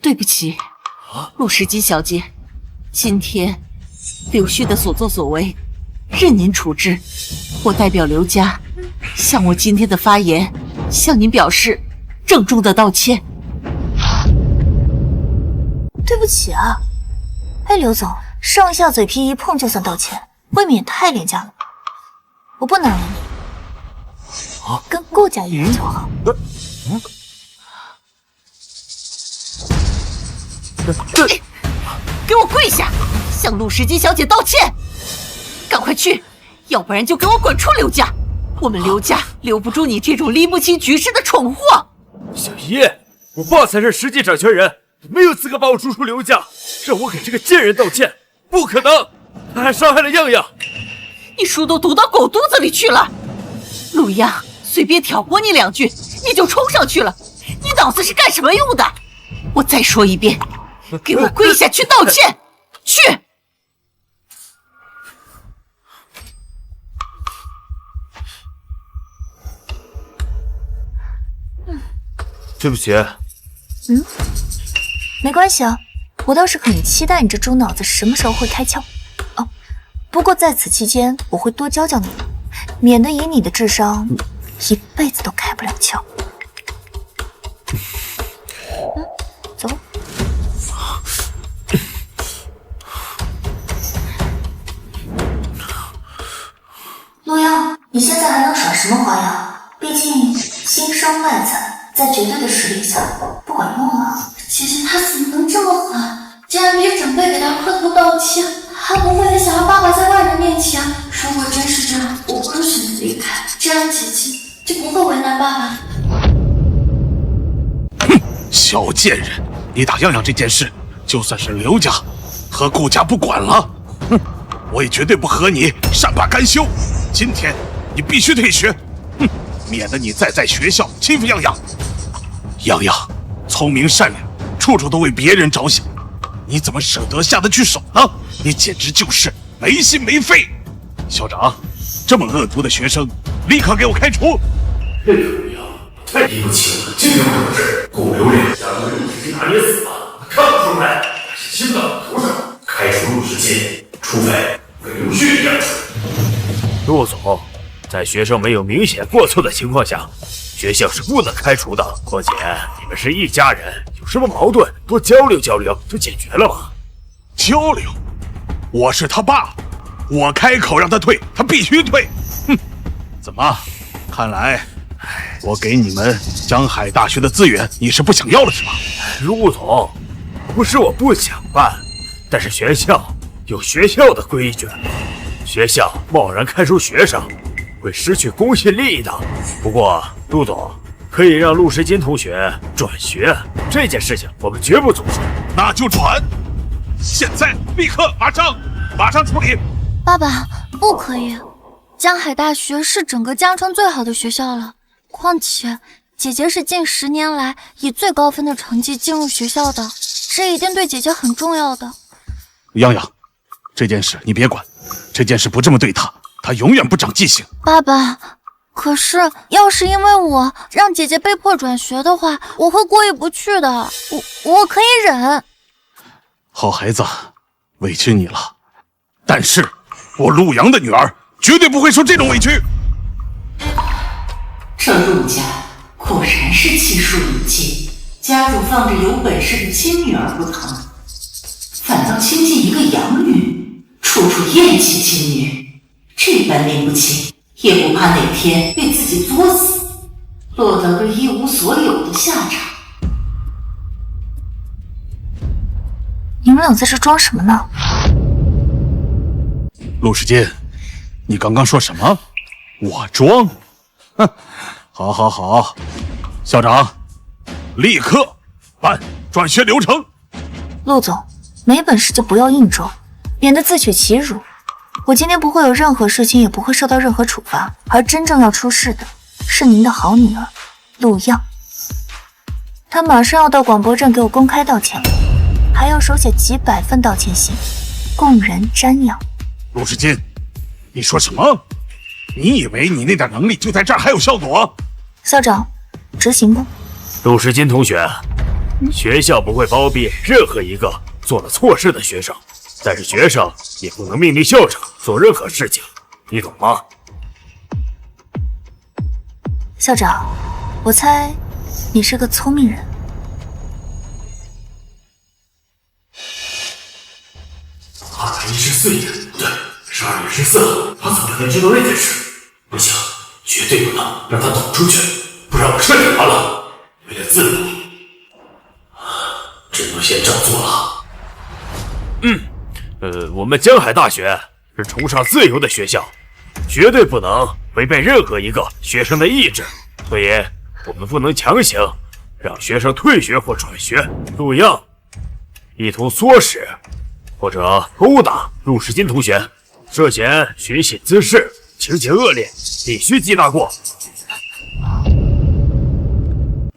对不起，陆石基小姐，今天柳絮的所作所为，任您处置。我代表刘家，向我今天的发言，向您表示郑重的道歉。对不起啊。哎，刘总，上下嘴皮一碰就算道歉，未免也太廉价了吧？我不能理你，跟顾家一样就好。给我跪下，向陆石基小姐道歉！赶快去，要不然就给我滚出刘家！我们刘家留不住你这种拎不清局势的蠢货！小姨，我爸才是实际掌权人，没有资格把我逐出刘家，让我给这个贱人道歉，不可能！他还伤害了样样。你书都读到狗肚子里去了！陆样随便挑拨你两句，你就冲上去了，你脑子是干什么用的？我再说一遍，给我跪下去道歉！去！对不起。没关系啊，我倒是很期待你这猪脑子什么时候会开窍。哦，不过在此期间，我会多教教你，免得以你的智商，一辈子都开不了窍。走吧。陆阳，你现在还能耍什么花样？毕竟心伤外财，在绝对的实力下不管用啊。姐姐她怎么能这么狠？竟然别准备给她磕头道歉，还不为了想让爸爸在外人面前。如果真是这样，我不如选择离开，这样姐姐就不会为难爸爸。哼，小贱人，你打样样这件事，就算是刘家和顾家不管了，哼，我也绝对不和你善罢甘休。今天你必须退学，哼，免得你再在学校欺负样样。样样聪明善良，处处都为别人着想，你怎么舍得下得去手呢？你简直就是没心没肺！校长，这么恶毒的学生，立刻给我开除！这个陆阳太低不起了，竟有这种事！顾刘两家都被陆石基拿捏死了，看不出来是亲到我头上。开除陆石基，除非跟刘旭一样。陆总，在学生没有明显过错的情况下，学校是不能开除的。况且你们是一家人，有什么矛盾多交流交流就解决了嘛。交流？我是他爸，我开口让他退，他必须退。哼，怎么？看来我给你们江海大学的资源，你是不想要了是吧？陆总，不是我不想办，但是学校有学校的规矩，学校贸然开除学生会失去公信力的。不过陆总可以让陆时金同学转学，这件事情我们绝不阻止。那就转，现在立刻马上处理。爸爸，不可以，江海大学是整个江城最好的学校了，况且姐姐是近10年来以最高分的成绩进入学校的，这一定对姐姐很重要的。洋洋，这件事你别管，这件事不这么对他，他永远不长记性。爸爸，可是要是因为我让姐姐被迫转学的话，我会过意不去的，我可以忍。好孩子，委屈你了，但是我陆阳的女儿绝对不会受这种委屈。这陆家果然是气数已尽，家主放着有本事的亲女儿不疼，反倒亲近一个养女，处处厌弃亲女，这般拎不清，也不怕哪天被自己作死，落得个一无所有的下场。你们俩在这装什么呢？陆时金，你刚刚说什么？我装？哼，好，校长，立刻办转学流程。陆总，没本事就不要硬装，免得自取其辱。我今天不会有任何事情，也不会受到任何处罚，而真正要出事的是您的好女儿陆漾。她马上要到广播站给我公开道歉了，还要手写几百份道歉信，供人瞻仰。陆时金，你说什么？你以为你那点能力就在这儿还有效果？校长，执行吧。陆时金同学，学校不会包庇任何一个做了错事的学生，但是学生也不能命令校长做任何事情，你懂吗？校长，我猜你是个聪明人。214年，对，12月14号，他怎么能知道那件事？不行，绝对不能让他捅出去，不然我彻底完了。为了自保，只能先照做了。我们江海大学是崇尚自由的学校，绝对不能违背任何一个学生的意志，所以我们不能强行让学生退学或转学。陆漾意图唆使或者殴打陆时金同学，涉嫌寻衅滋事，情节恶劣，必须记大过。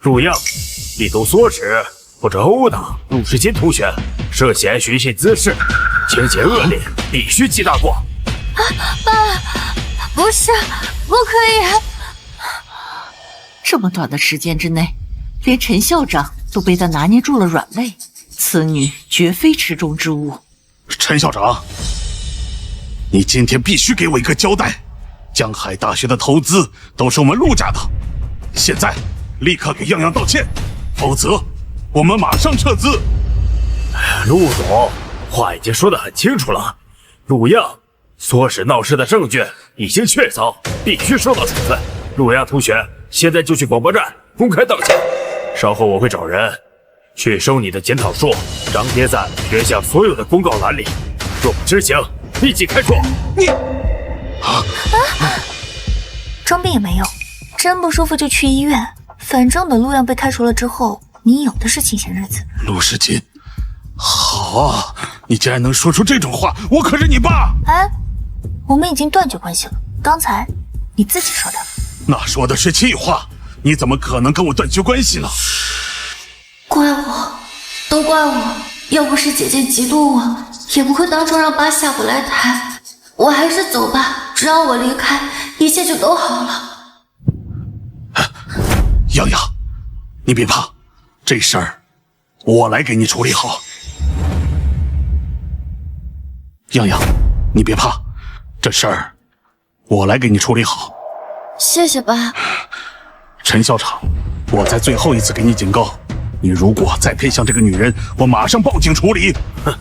陆漾意图唆使或者殴打陆时金同学，涉嫌寻衅滋事，情节恶劣，必须记大过。爸，不是，不可以。这么短的时间之内，连陈校长都被他拿捏住了软肋，此女绝非池中之物。陈校长，你今天必须给我一个交代。江海大学的投资都是我们陆家的，现在立刻给漾漾道歉，否则我们马上撤资。陆总，话已经说得很清楚了，陆漾唆使闹事的证据已经确凿，必须受到处分。陆漾同学，现在就去广播站公开道歉，稍后我会找人去收你的检讨书，张贴在学校所有的公告栏里。若不执行，立即开除。你装病也没用，真不舒服就去医院。反正等陆漾被开除了之后，你有的是清闲日子。陆时金，好啊，你竟然能说出这种话，我可是你爸。哎，我们已经断绝关系了，刚才你自己说的。那说的是气话，你怎么可能跟我断绝关系呢？怪我，都怪我！要不是姐姐嫉妒我，也不会当初让爸下不来台。我还是走吧，只要我离开，一切就都好了。漾漾，你别怕，这事儿我来给你处理好。漾漾，你别怕，这事儿我来给你处理好。谢谢爸。陈校长，我在最后一次给你警告，你如果再偏向这个女人，我马上报警处理。哼，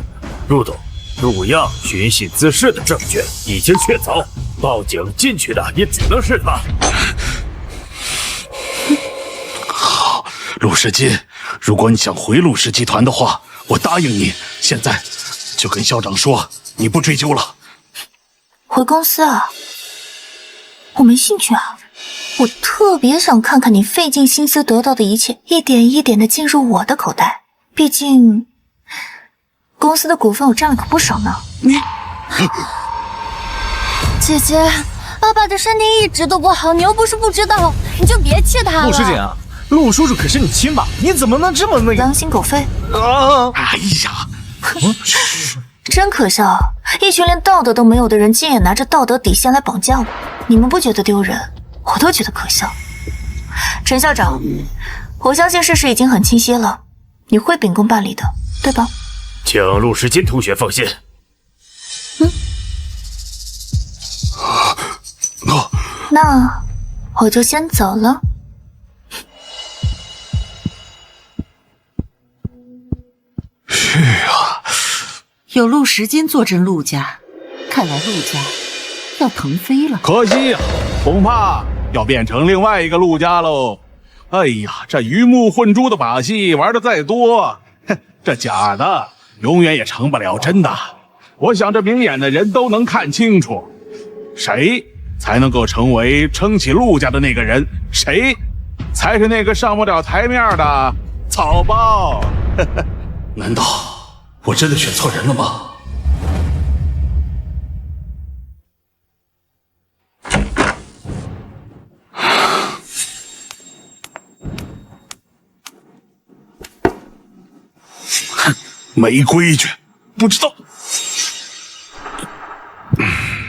陆董，陆样寻衅滋事的证据已经确凿，报警进去的也只能是他。好，陆世金，如果你想回陆氏集团的话，我答应你，现在就跟校长说，你不追究了。回公司啊？我没兴趣啊。我特别想看看你费尽心思得到的一切，一点一点的进入我的口袋。毕竟，公司的股份我占了可不少呢。你，姐姐，爸爸的身体一直都不好，你又不是不知道，你就别气他了。陆师姐啊，陆叔叔可是你亲爸，你怎么能这么那个？狼心狗肺！哎呀，真可笑，一群连道德都没有的人，竟也拿着道德底线来绑架我。你们不觉得丢人？我都觉得可笑。陈校长，我相信事实已经很清晰了，你会秉公办理的，对吧？请陆时金同学放心。那我就先走了。是啊，有陆时金坐镇陆家，看来陆家要腾飞了。可惜呀，恐怕要变成另外一个陆家喽。哎呀，这鱼目混珠的把戏玩的再多，这假的永远也成不了真的。我想这明眼的人都能看清楚，谁才能够成为撑起陆家的那个人，谁才是那个上不了台面的草包。难道我真的选错人了吗？没规矩，不知道。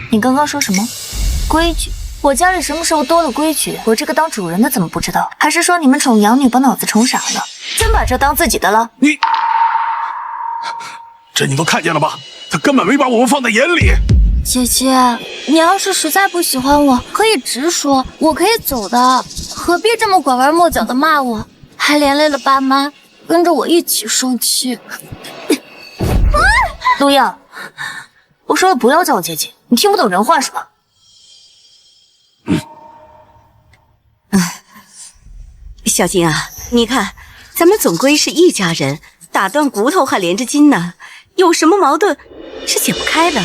你刚刚说什么？规矩？我家里什么时候多了规矩？我这个当主人的怎么不知道？还是说你们宠养女把脑子宠傻了，真把这当自己的了？你，这你都看见了吧？他根本没把我们放在眼里。姐姐，你要是实在不喜欢我，可以直说，我可以走的，何必这么拐弯抹角的骂我，还连累了爸妈，跟着我一起受气。陆样，我说了不要叫我姐姐，你听不懂人话是吧？小金啊，你看，咱们总归是一家人，打断骨头还连着筋呢，有什么矛盾是解不开的。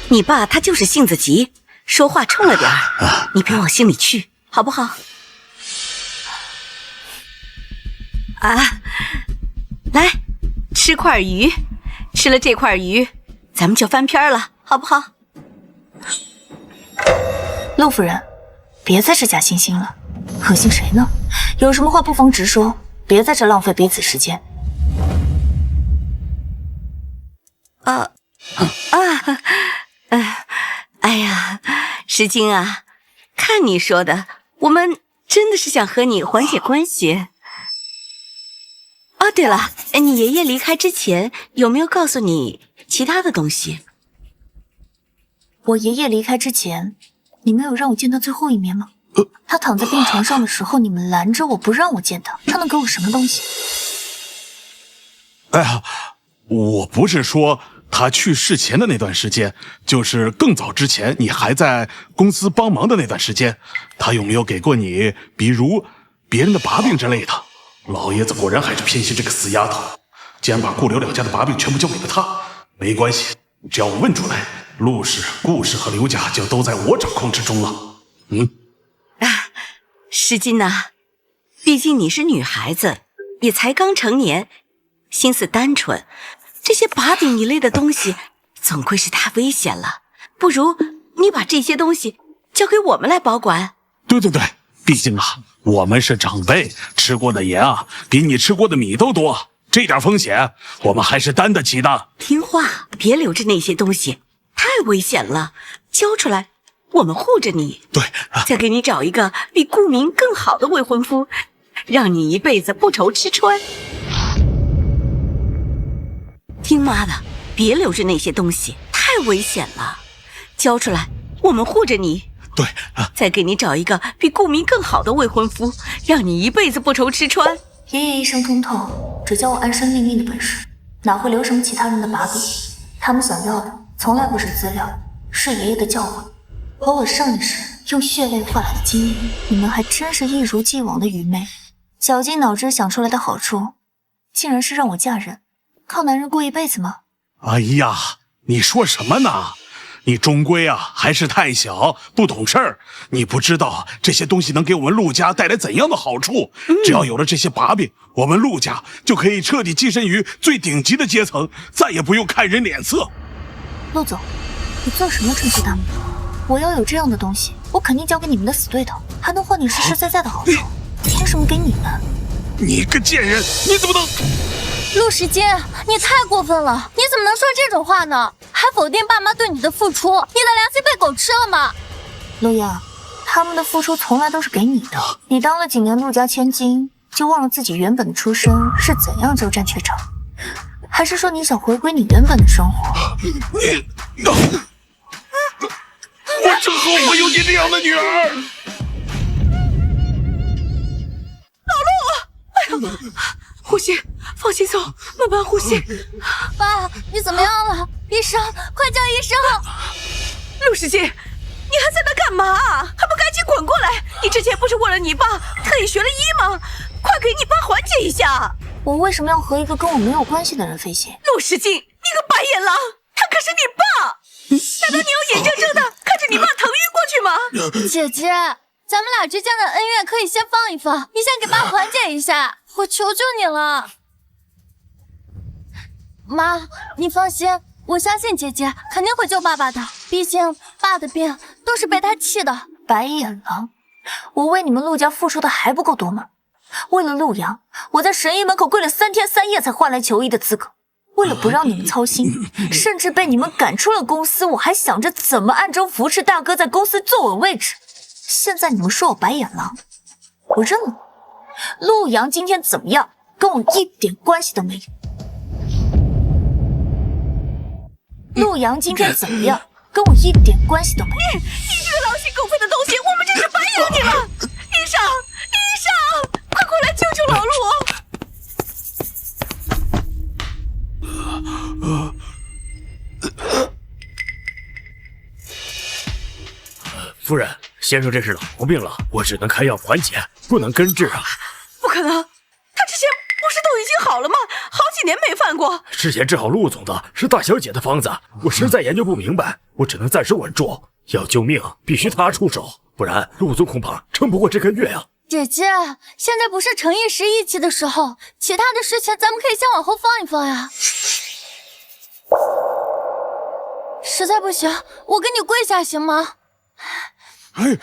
你爸他就是性子急，说话冲了点儿，你别往心里去，好不好？啊，来吃块鱼，吃了这块鱼，咱们就翻篇了，好不好？陆夫人，别再是假惺惺了，恶心谁呢？有什么话不妨直说，别在这浪费彼此时间。哎呀，石金啊，看你说的，我们真的是想和你缓解关系。哦，对了，你爷爷离开之前有没有告诉你其他的东西？我爷爷离开之前，你没有让我见他最后一面吗？他躺在病床上的时候，你们拦着我不让我见他，他能给我什么东西？哎呀，我不是说他去世前的那段时间，就是更早之前你还在公司帮忙的那段时间，他有没有给过你，比如别人的把柄之类的？老爷子果然还是偏心这个死丫头，竟然把顾刘两家的把柄全部交给了他。没关系，只要我问出来，陆氏、顾氏和刘家就都在我掌控之中了。石金呐，毕竟你是女孩子，也才刚成年，心思单纯，这些把柄一类的东西总归是太危险了，不如你把这些东西交给我们来保管。对，毕竟啊，我们是长辈，吃过的盐啊，比你吃过的米都多，这点风险我们还是担得起的。听话，别留着那些东西，太危险了，交出来我们护着你。对，再给你找一个比顾明更好的未婚夫，让你一辈子不愁吃穿。听妈的，别留着那些东西，太危险了，交出来我们护着你。对啊，再给你找一个比顾明更好的未婚夫，让你一辈子不愁吃穿。爷爷一生通透，只教我安身立命的本事，哪会留什么其他人的把柄？他们想要的从来不是资料，是爷爷的教诲和我上一世用血泪换来的经验。你们还真是一如既往的愚昧，绞尽脑汁想出来的好处，竟然是让我嫁人，靠男人过一辈子吗？哎呀，你说什么呢？你终归还是太小，不懂事儿。你不知道这些东西能给我们陆家带来怎样的好处。只要有了这些把柄，我们陆家就可以彻底跻身于最顶级的阶层，再也不用看人脸色。陆总，你做什么春秋大梦？我要有这样的东西，我肯定交给你们的死对头，还能换你实实在在的好处。凭什么给你们？你个贱人，你怎么能……陆时间，你太过分了！你怎么能说这种话呢？还否定爸妈对你的付出，你的良心被狗吃了吗？陆阳，他们的付出从来都是给你的。你当了几年陆家千金，就忘了自己原本的出身是怎样鸠占鹊巢？还是说你想回归你原本的生活？我真后悔有你这样的女儿。老陆，哎呦，呼吸，放轻松，慢慢呼吸。爸，你怎么样了？医生，快叫医生！陆时间，你还在那干嘛？还不赶紧滚过来！你之前不是为了你爸特意学了医吗？快给你爸缓解一下！我为什么要和一个跟我没有关系的人费心？陆时静，你个白眼狼，他可是你爸！难道你要眼睁睁的看着你爸疼晕过去吗？姐姐，咱们俩之间的恩怨可以先放一放，你先给爸缓解一下，我求求你了。妈，你放心，我相信姐姐肯定会救爸爸的，毕竟爸的病都是被他气的。白眼狼，我为你们陆家付出的还不够多吗？为了陆阳，我在神医门口跪了3天3夜才换来求医的资格。为了不让你们操心，甚至被你们赶出了公司，我还想着怎么暗中扶持大哥在公司坐稳位置。现在你们说我白眼狼，我认了。陆阳今天怎么样，跟我一点关系都没有。陆阳今天怎么样，跟我一点关系都没有。你这个狼心狗肺的东西，我们真是白养你了！医生，医生，快过来救救老陆！夫人，先生这是老毛病了，我只能开药缓解，不能根治啊。不可能，他之前不是都已经好了吗？好几年没犯过。之前治好陆总的是大小姐的方子，我实在研究不明白，我只能暂时稳住。要救命，必须他出手，不然陆总恐怕撑不过这个月啊。姐姐，现在不是逞一时义气的时候，其他的事情咱们可以先往后放一放呀。实在不行，我给你跪下行吗？哎，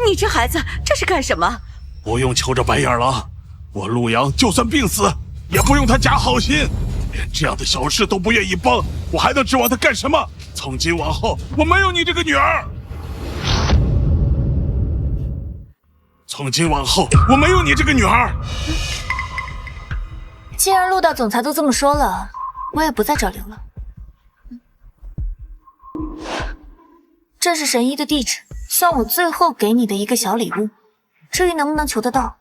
你这孩子这是干什么？不用求着白眼狼，我陆阳就算病死，也不用他假好心，连这样的小事都不愿意帮，我还能指望他干什么？从今往后，我没有你这个女儿。从今往后，我没有你这个女儿。既然陆大总裁都这么说了，我也不在这留了。这是神医的地址，算我最后给你的一个小礼物。至于能不能求得到，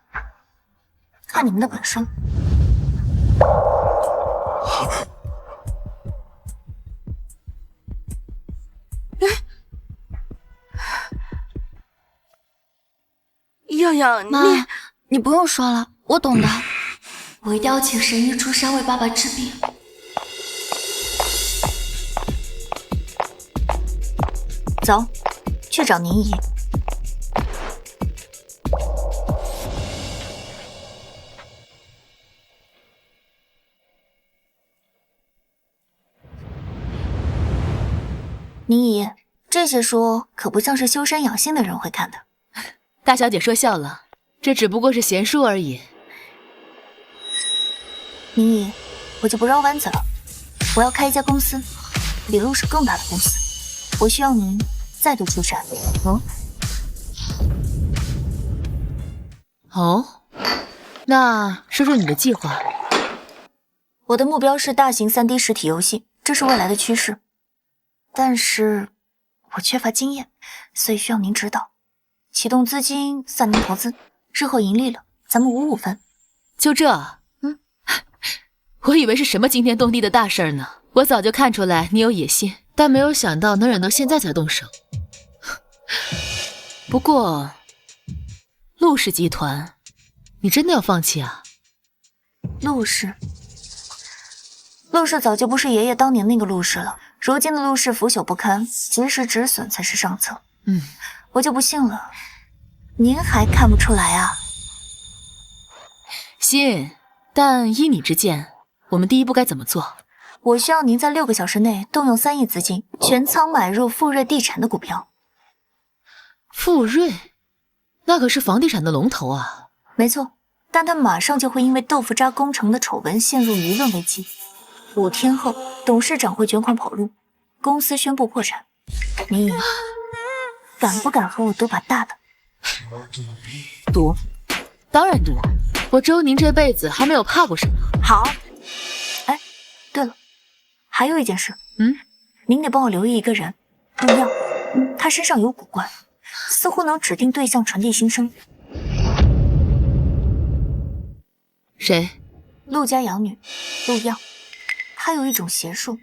看你们的本事了。样样，妈，你不用说了，我懂的。我一定要请神医出山为爸爸治病。走，去找宁姨。宁姨，这些书可不像是修身养性的人会看的。大小姐说笑了，这只不过是闲书而已。宁姨，我就不绕弯子了，我要开一家公司，比陆氏更大的公司，我需要您再度出山。哦，那说说你的计划。我的目标是大型3D 实体游戏，这是未来的趋势，但是我缺乏经验，所以需要您指导。启动资金3年投资，日后盈利了，咱们5-5分。就这？我以为是什么惊天动地的大事儿呢。我早就看出来你有野心，但没有想到能忍到现在才动手。不过，陆氏集团，你真的要放弃啊？陆氏早就不是爷爷当年那个陆氏了，如今的陆氏腐朽不堪，及时止损才是上策。我就不信了，您还看不出来啊？信，但依你之见，我们第一步该怎么做？我需要您在6个小时内动用3亿资金，全仓买入富瑞地产的股票。富瑞，那可是房地产的龙头啊。没错，但他马上就会因为豆腐渣工程的丑闻陷入舆论危机。5天后，董事长会卷款跑路，公司宣布破产。你敢不敢和我赌把大的？赌？当然赌。我周宁这辈子还没有怕过什么。好。哎，对了，还有一件事。您得帮我留意一个人，陆耀，他身上有古怪，似乎能指定对象传递心声。谁？陆家养女，陆耀。他有一种邪术，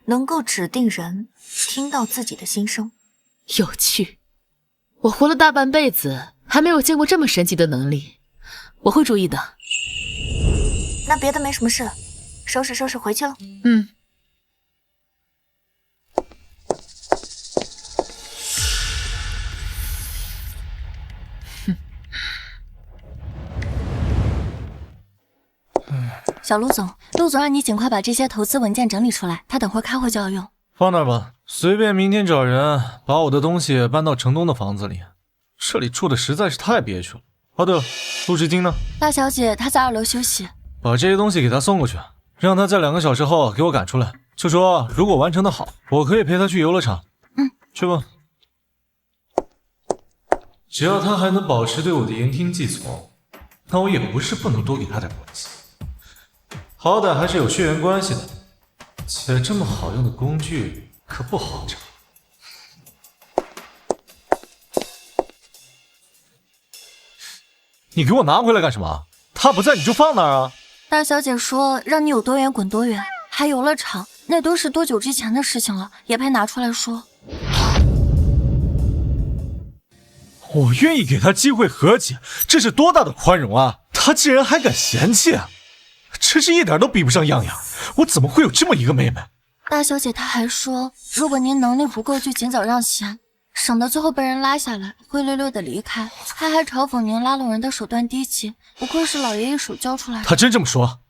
能够指定人听到自己的心声。有趣，我活了大半辈子，还没有见过这么神奇的能力。我会注意的。那别的没什么事了，收拾回去了。小陆总，陆总让你尽快把这些投资文件整理出来，他等会儿开会就要用。放那儿吧，随便明天找人把我的东西搬到城东的房子里，这里住的实在是太憋屈了。哦对了，陆志金呢？大小姐她在2楼休息。把这些东西给他送过去，让他在2个小时后给我赶出来，就说如果完成的好，我可以陪他去游乐场。去吧。只要他还能保持对我的言听计从，那我也不是不能多给他点关系。好歹还是有血缘关系的，且这么好用的工具可不好找。你给我拿回来干什么？他不在你就放那儿啊。大小姐说让你有多远滚多远，还游乐场，那都是多久之前的事情了，也配拿出来说。我愿意给他机会和解，这是多大的宽容啊！他竟然还敢嫌弃啊！真是一点都比不上样样，我怎么会有这么一个妹妹？大小姐她还说，如果您能力不够，就尽早让贤，省得最后被人拉下来，灰溜溜的离开。她还嘲讽您拉拢人的手段低级，不愧是老爷一手教出来的。她真这么说？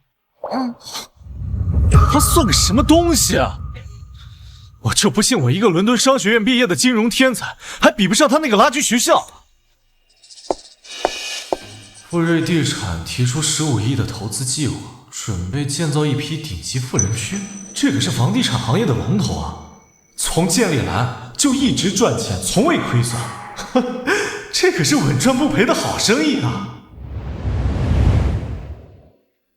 她算个什么东西啊！我就不信我一个伦敦商学院毕业的金融天才，还比不上她那个垃圾学校。富瑞地产提出15亿的投资计划，准备建造一批顶级富人区，这可是房地产行业的龙头啊！从建立来就一直赚钱，从未亏损，这可是稳赚不赔的好生意啊！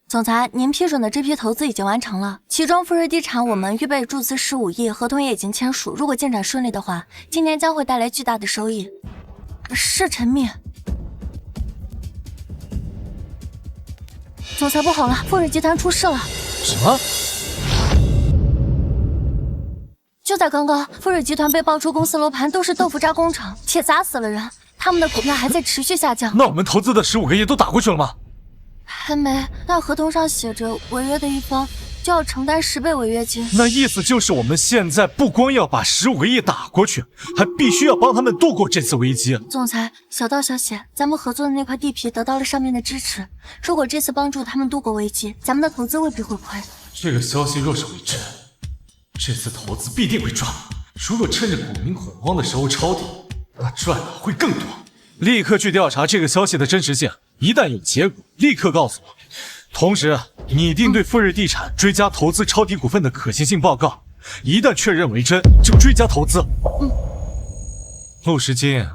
总裁，您批准的这批投资已经完成了，其中富瑞地产我们预备注资15亿，合同也已经签署。如果进展顺利的话，今年将会带来巨大的收益。是陈密。总裁不好了，富瑞集团出事了。什么？就在刚刚，富瑞集团被爆出公司楼盘都是豆腐渣工程，且砸死了人，他们的股票还在持续下降。那我们投资的15个亿都打过去了吗？还没，但合同上写着违约的一方就要承担10倍违约金。那意思就是我们现在不光要把15个亿打过去，还必须要帮他们度过这次危机。总裁，小道消息，咱们合作的那块地皮得到了上面的支持，如果这次帮助他们度过危机，咱们的投资未必会亏。这个消息若是为真，这次投资必定会赚。如果趁着股民恐慌的时候抄底，那赚的会更多。立刻去调查这个消息的真实性，一旦有结果，立刻告诉我。同时，拟定对富瑞地产追加投资抄底股份的可行性报告，一旦确认为真，就追加投资。陆时金，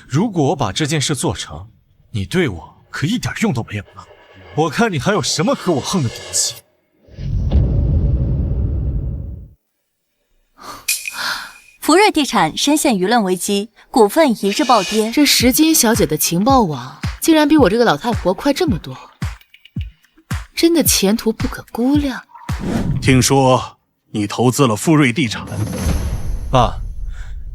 如果我把这件事做成，你对我可一点用都没有了。我看你还有什么和我横的底气？福瑞地产深陷舆论危机，股份一日暴跌。这石金小姐的情报网竟然比我这个老太婆快这么多，真的前途不可估量。听说你投资了富瑞地产？爸，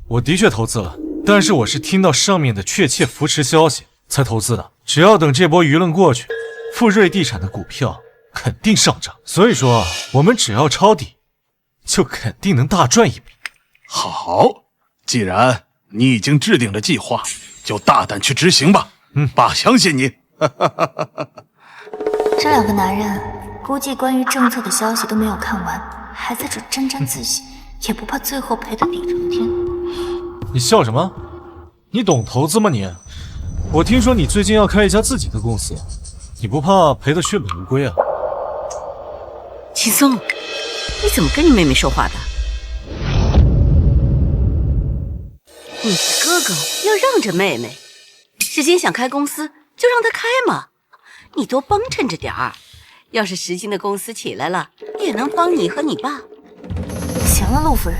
我的确投资了，但是我是听到上面的确切扶持消息才投资的。只要等这波舆论过去，富瑞地产的股票肯定上涨。所以说，我们只要抄底，就肯定能大赚一笔。好，既然你已经制定了计划，就大胆去执行吧。爸相信你。这两个男人估计关于政策的消息都没有看完，还在这沾沾自喜，也不怕最后赔得底朝天。你笑什么？你懂投资吗你？我听说你最近要开一家自己的公司，你不怕赔得血本无归啊？秦松，你怎么跟你妹妹说话的？你是哥哥，要让着妹妹。石金想开公司，就让他开嘛，你多帮衬着点儿。要是石金的公司起来了，也能帮你和你爸。行了，陆夫人，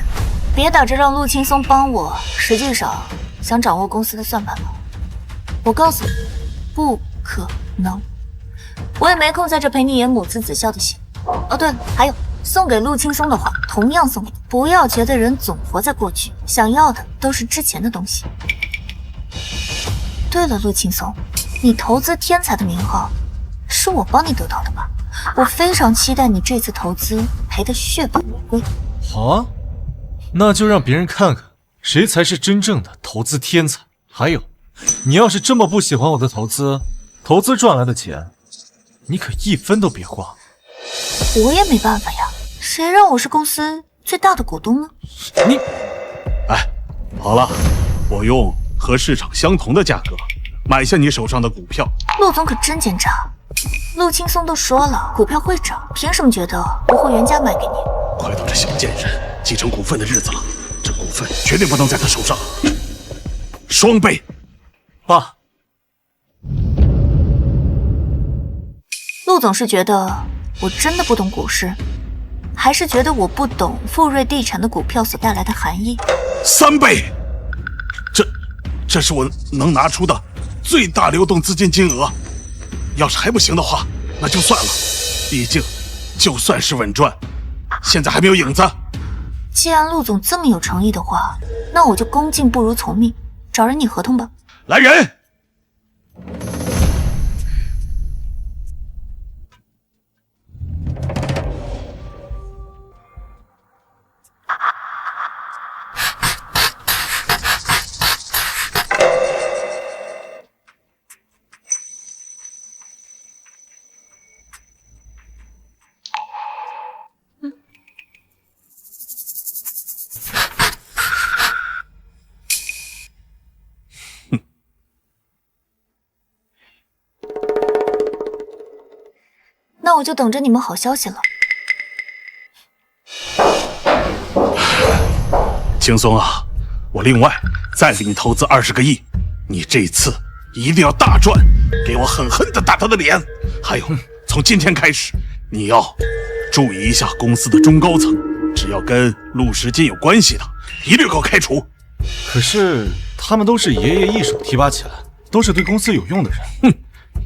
别打着让陆青松帮我，实际上想掌握公司的算盘了。我告诉你，不可能。我也没空在这陪你演母慈子孝的戏。哦，对了，还有送给陆青松的话，同样送给你。不要觉得人总活在过去，想要的都是之前的东西。对了，陆青松，你投资天才的名号，是我帮你得到的吧？我非常期待你这次投资赔得血本无归。好啊，那就让别人看看谁才是真正的投资天才。还有，你要是这么不喜欢我的投资赚来的钱，你可一分都别花。我也没办法呀，谁让我是公司最大的股东呢？你，好了，我用和市场相同的价格买下你手上的股票。陆总可真奸诈，陆青松都说了股票会涨，凭什么觉得我会原价卖给你？快到这小贱人继承股份的日子了，这股份绝对不能在他手上，双倍。爸，陆总是觉得我真的不懂股市，还是觉得我不懂富瑞地产的股票所带来的含义？3倍，这是我能拿出的最大流动资金金额。要是还不行的话，那就算了，毕竟就算是稳赚，现在还没有影子。既然陆总这么有诚意的话，那我就恭敬不如从命，找人拟合同吧。来人！那我就等着你们好消息了。轻松啊，我另外再给你投资20个亿，你这次一定要大赚，给我狠狠地打他的脸。还有，从今天开始，你要注意一下公司的中高层，只要跟陆时金有关系的，一律给我开除。可是他们都是爷爷一手提拔起来，都是对公司有用的人。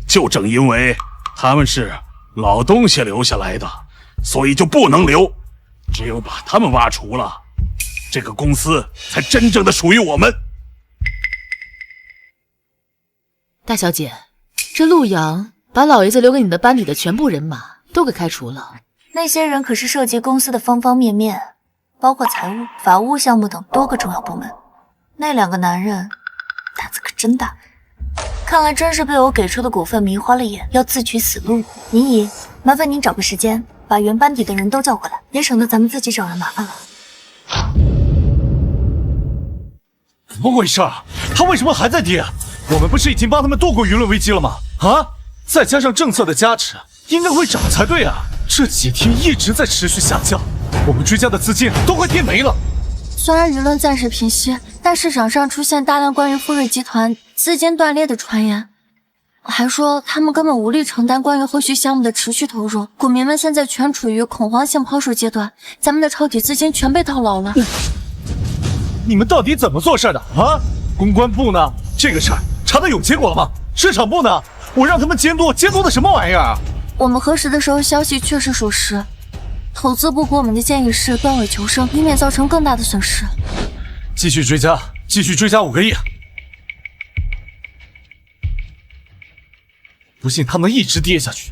就正因为他们是老东西留下来的，所以就不能留。只有把他们挖除了，这个公司才真正的属于我们。大小姐，这陆阳把老爷子留给你的班里的全部人马都给开除了。那些人可是涉及公司的方方面面，包括财务、法务项目等多个重要部门。那两个男人胆子可真大，看来真是被我给出的股份迷花了眼，要自取死路。宁姨，麻烦您找个时间把原班底的人都叫过来，也省得咱们自己找人麻烦了。怎么回事啊？他为什么还在跌？我们不是已经帮他们度过舆论危机了吗？啊！再加上政策的加持，应该会涨才对啊！这几天一直在持续下降，我们追加的资金都快跌没了。虽然舆论暂时平息，但市场上出现大量关于富瑞集团资金断裂的传言，还说他们根本无力承担关于后续项目的持续投入，股民们现在全处于恐慌性抛售阶段，咱们的抄底资金全被套牢了。你们到底怎么做事的啊？公关部呢？这个事儿查的有结果了吗？市场部呢？我让他们监督的什么玩意儿啊？我们核实的时候，消息确实属实。投资部给我们的建议是断尾求生，以免造成更大的损失。继续追加5个亿。不信他能一直跌下去。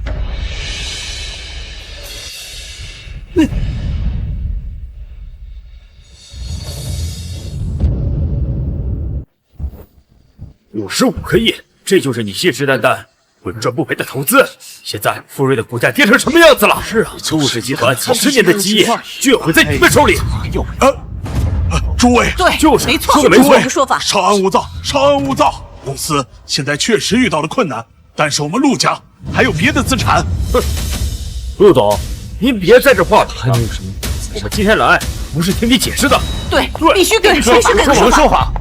55个亿，这就是你信誓旦旦稳赚不赔的投资。现在富瑞的股价跌成什么样子了？是啊，陆氏集团几十年的基业就要毁在你们手里。诸位，对，就是没错，说的没错。这个说法。稍安勿躁，稍安勿躁。公司现在确实遇到了困难，但是我们陆家还有别的资产。陆总，您别在这画饼了。还能有什么？我们今天来不是听你解释的。对，必须给个说法。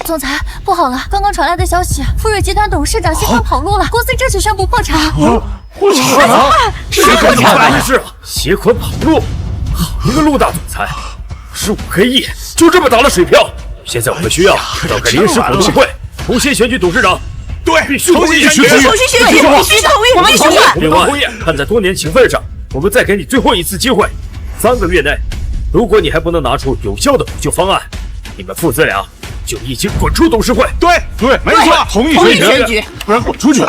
总裁，不好了！刚刚传来的消息，富瑞集团董事长携款跑路了，公司正式宣布破产。破产？谁敢这么大事啊？携款跑路，好一个陆大总裁！15个亿就这么打了水漂。现在我们需要召开临时股东会，重新选举董事长。对，必须重新选举，必须同意，我们同意。另外，看在多年情分上，我们再给你最后一次机会，3个月内，如果你还不能拿出有效的补救方案，你们父子俩就一起滚出董事会。对，没错，同意选举，不然滚出去。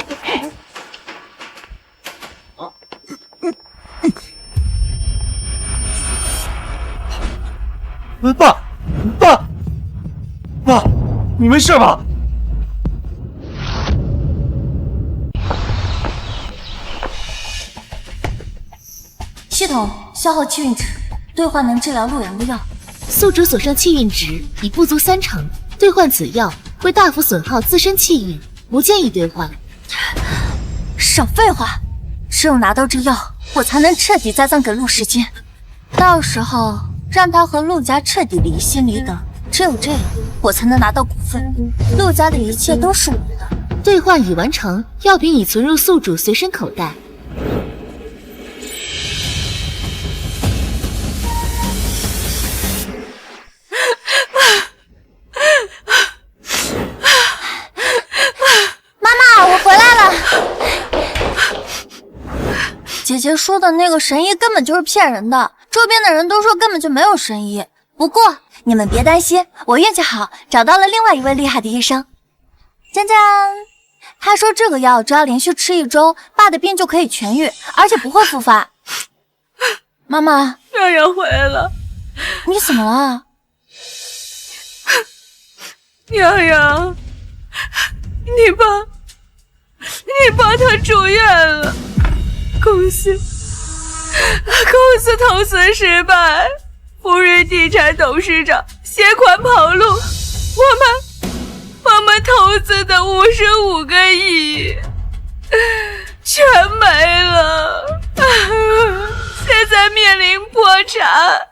爸，你没事吧？系统消耗气运值，兑换能治疗陆阳的药。宿主所剩气运值已不足30%，兑换此药会大幅损耗自身气运，不建议兑换。少废话，只有拿到这药，我才能彻底栽赃给陆时间，到时候让他和陆家彻底离心离德。只有这样，我才能拿到股份，陆家的一切都是我的。兑换已完成，药品已存入宿主随身口袋。妈妈，我回来了。姐姐说的那个神医根本就是骗人的，周边的人都说根本就没有神医。不过你们别担心，我运气好，找到了另外一位厉害的医生。江江，他说这个药只要连续吃1周，爸的病就可以痊愈，而且不会复发。妈妈，让人回来了，你怎么了？洋洋，你爸他住院了，公司投资失败，富瑞地产董事长携款跑路，我们投资的55个亿全没了，现在面临破产。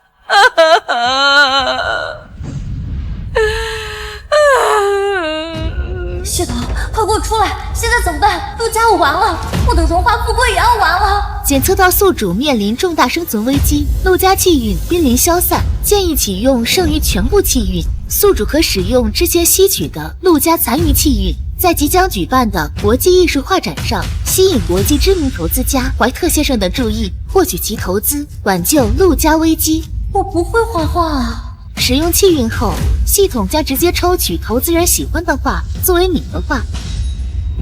系统，快给我出来！现在怎么办？陆家我完了，我的荣华富贵也要完了。检测到宿主面临重大生存危机，陆家气运濒临消散，建议启用剩余全部气运。宿主可使用之前吸取的陆家残余气运，在即将举办的国际艺术画展上吸引国际知名投资家怀特先生的注意，获取其投资，挽救陆家危机。我不会画画啊。使用气运后，系统将直接抽取投资人喜欢的画作为你的画。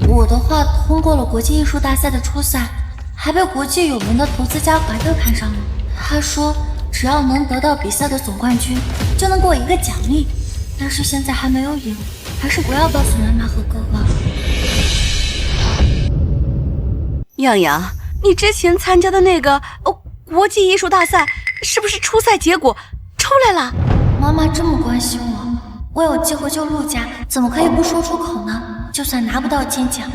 我的画通过了国际艺术大赛的初赛，还被国际有名的投资家怀特看上了。他说只要能得到比赛的总冠军，就能给我一个奖励。但是现在还没有赢，还是不要告诉妈妈和哥哥。洋洋，你之前参加的那个国际艺术大赛，是不是初赛结果出来了？妈妈这么关心我有机会救陆家，怎么可以不说出口呢？就算拿不到金奖，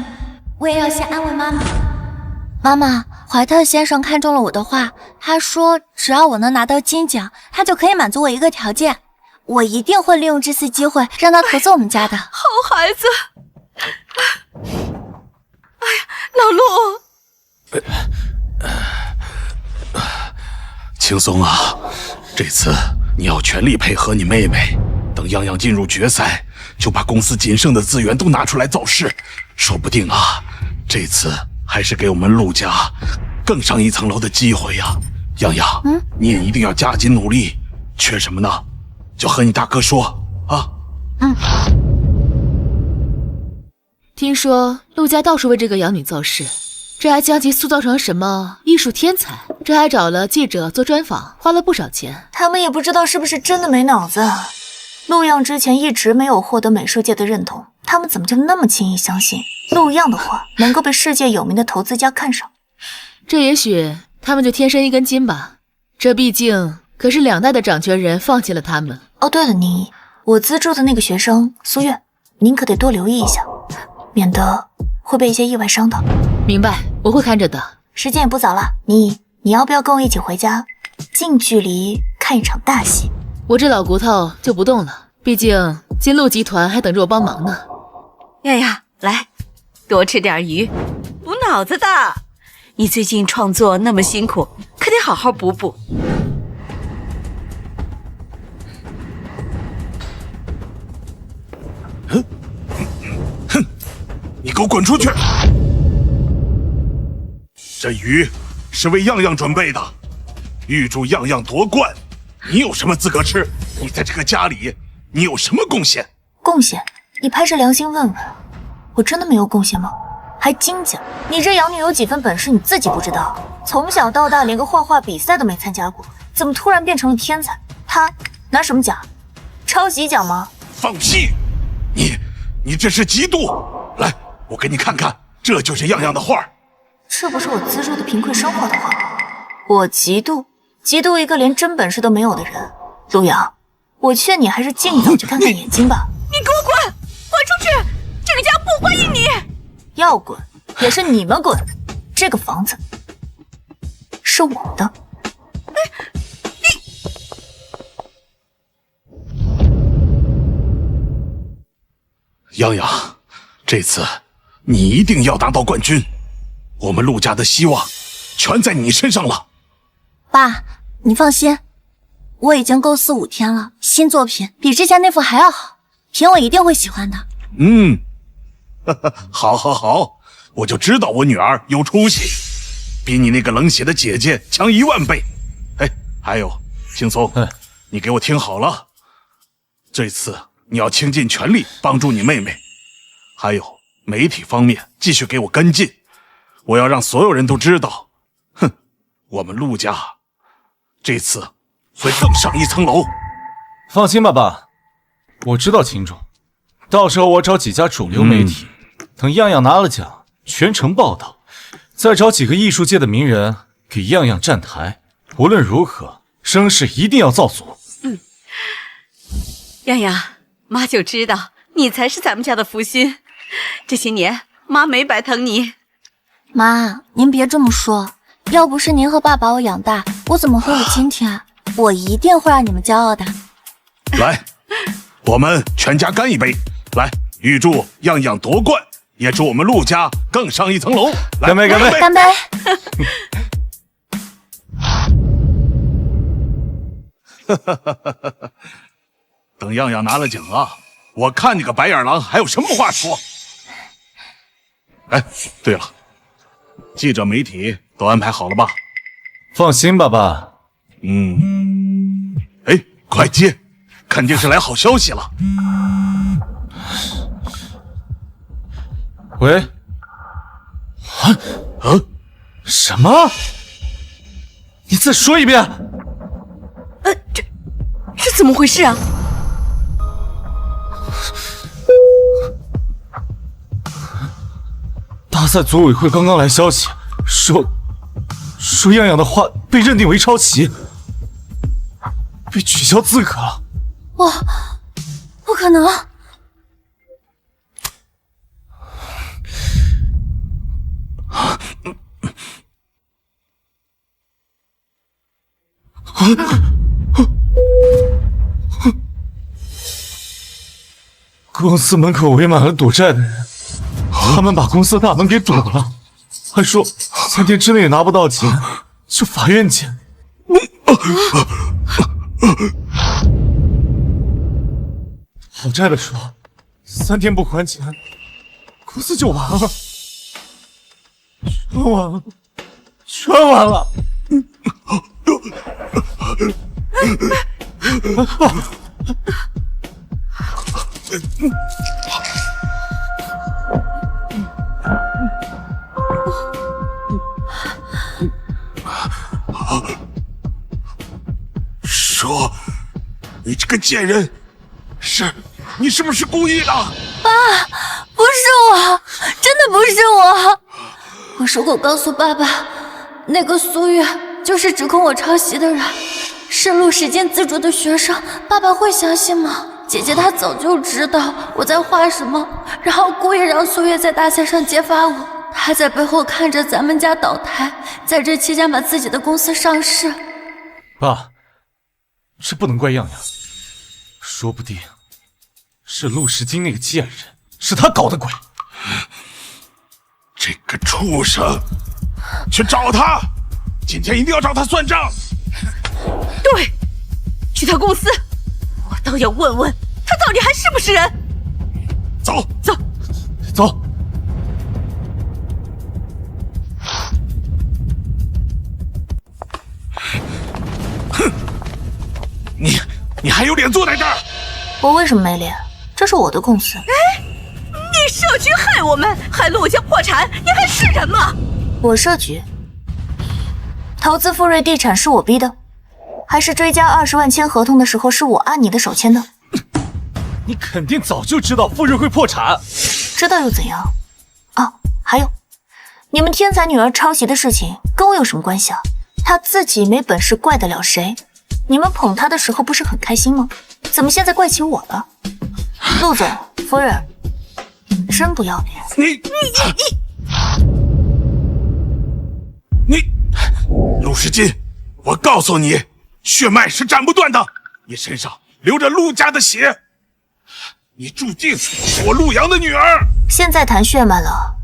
我也要先安慰妈妈。妈妈，怀特先生看中了我的画，他说只要我能拿到金奖，他就可以满足我一个条件，我一定会利用这次机会让他投资我们家的。好孩子。哎呀，老陆，轻松啊，这次你要全力配合你妹妹，等等样样进入决赛，就把公司仅剩的资源都拿出来造势，说不定啊，这次还是给我们陆家更上一层楼的机会呀。样样，你也一定要加紧努力，缺什么呢，就和你大哥说啊。听说陆家到处为这个养女造势，这还将其塑造成什么艺术天才？这还找了记者做专访，花了不少钱。他们也不知道是不是真的没脑子。陆样之前一直没有获得美术界的认同，他们怎么就那么轻易相信陆样的话能够被世界有名的投资家看上？这也许他们就天生一根筋吧。这毕竟可是2代的掌权人放弃了他们。哦，对了，宁姨，我资助的那个学生苏月，您可得多留意一下，免得会被一些意外伤到。明白，我会看着的。时间也不早了，宁姨，你要不要跟我一起回家，近距离看一场大戏？我这老骨头就不动了，毕竟金鹿集团还等着我帮忙呢。呀呀，来，多吃点鱼，补脑子的。你最近创作那么辛苦，可得好好补补。哼，你给我滚出去！这鱼是为样样准备的，预祝样样夺冠。你有什么资格吃？你在这个家里，你有什么贡献？贡献？你拍着良心问问，我真的没有贡献吗？还金奖？你这养女有几分本事你自己不知道？从小到大连个画画比赛都没参加过，怎么突然变成了天才？他拿什么奖？抄袭奖吗？放屁！你这是嫉妒！来，我给你看看，这就是样样的画。这不是我资助的贫困生画的画吗？我嫉妒一个连真本事都没有的人。陆阳，我劝你还是尽早去看看眼睛吧。你给我滚！滚出去！这个家不欢迎你！要滚也是你们滚，这个房子是我们的。样样，这次你一定要拿到冠军，我们陆家的希望全在你身上了。爸，你放心，我已经构思5天了，新作品比之前那幅还要好，凭我一定会喜欢的。好，我就知道我女儿有出息，比你那个冷血的姐姐强10000倍。哎，还有青松，你给我听好了，这次你要倾尽全力帮助你妹妹，还有媒体方面继续给我跟进，我要让所有人都知道，我们陆家这次会更上一层楼。放心吧，爸，我知道轻重，到时候我找几家主流媒体，等样样拿了奖，全程报道，再找几个艺术界的名人给样样站台。无论如何，声势一定要造足。样样，妈就知道你才是咱们家的福星，这些年妈没白疼你。妈，您别这么说，要不是您和爸把我养大，我怎么会有今天？我一定会让你们骄傲的。来，我们全家干一杯！来，预祝样样夺冠，也祝我们陆家更上一层楼！来，干杯！干杯！干杯！等样样拿了奖啊，我看你个白眼狼还有什么话说？哎，对了，记者媒体都安排好了吧？放心吧，爸。哎，快接，肯定是来好消息了。喂？什么？你再说一遍。这怎么回事啊？大赛组委会刚刚来消息，说样样的画被认定为抄袭，被取消资格了。不可能！公司门口围满了赌债的人，他们把公司大门给堵了，还说3天之内拿不到钱就法院见。讨债的说，3天不还钱，公司就完了，全完了，全完了。说，你这个贱人，你是不是故意的？爸，不是我，真的不是我。我如果告诉爸爸，那个苏月就是指控我抄袭的人，是陆时间资助的学生，爸爸会相信吗？姐姐她早就知道我在画什么，然后故意让苏月在大赛上揭发我。她在背后看着咱们家倒台，在这期间把自己的公司上市。爸，这不能怪样样，说不定是陆时金那个贱人，是他搞的鬼。这个畜生，去找他，今天一定要找他算账。对，去他公司，我倒要问问他到底还是不是人。走，走，走。哼，你还有脸坐在这儿？我为什么没脸？这是我的公司。哎，你设局害我们，害陆家破产，你还是人吗？我设局？投资富瑞地产是我逼的，还是追加20万签合同的时候是我按你的手签的？你肯定早就知道富瑞会破产，知道又怎样？啊，还有，你们天才女儿抄袭的事情跟我有什么关系啊？她自己没本事，怪得了谁？你们捧她的时候不是很开心吗？怎么现在怪起我了？陆总，夫人，你们真不要脸！你，陆时金，我告诉你，血脉是斩不断的，你身上流着陆家的血，你注定是我陆阳的女儿。现在谈血脉了，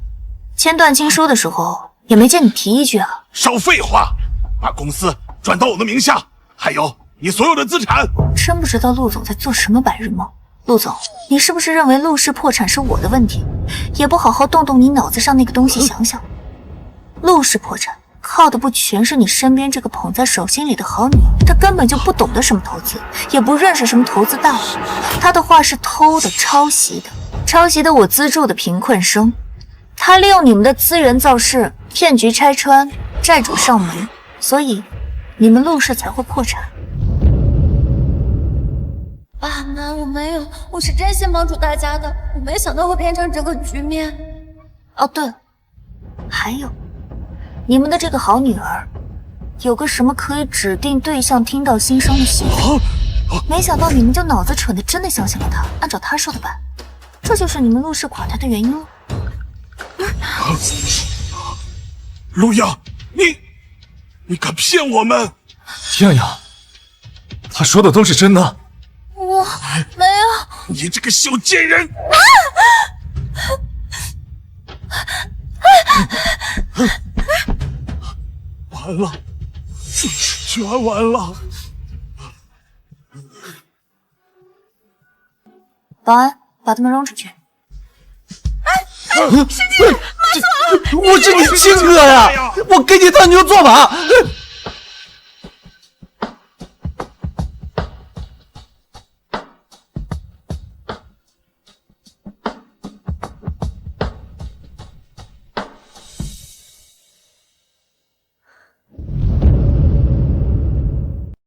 签断亲书的时候也没见你提一句啊！少废话，把公司转到我的名下，还有你所有的资产。真不知道陆总在做什么白日梦。陆总，你是不是认为陆氏破产是我的问题？也不好好动动你脑子上那个东西想想，陆氏破产靠的不全是你身边这个捧在手心里的好女儿？她根本就不懂得什么投资，也不认识什么投资大佬。她的画是偷的、抄袭的我资助的贫困生。她利用你们的资源造势，骗局拆穿，债主上门，所以你们陆氏才会破产。爸妈，我没有，我是真心帮助大家的，我没想到会变成这个局面。哦，对了，还有，你们的这个好女儿，有个什么可以指定对象听到心声的系统，没想到你们就脑子蠢的真的相信了她，按照她说的办，这就是你们陆氏垮台的原因了。陆阳，你敢骗我们？样样，他说的都是真的。我没有。你这个小贱人！完了，全完了！保安，把他们扔出去。师姐，骂错了！我是你亲哥呀！我给你当牛做马！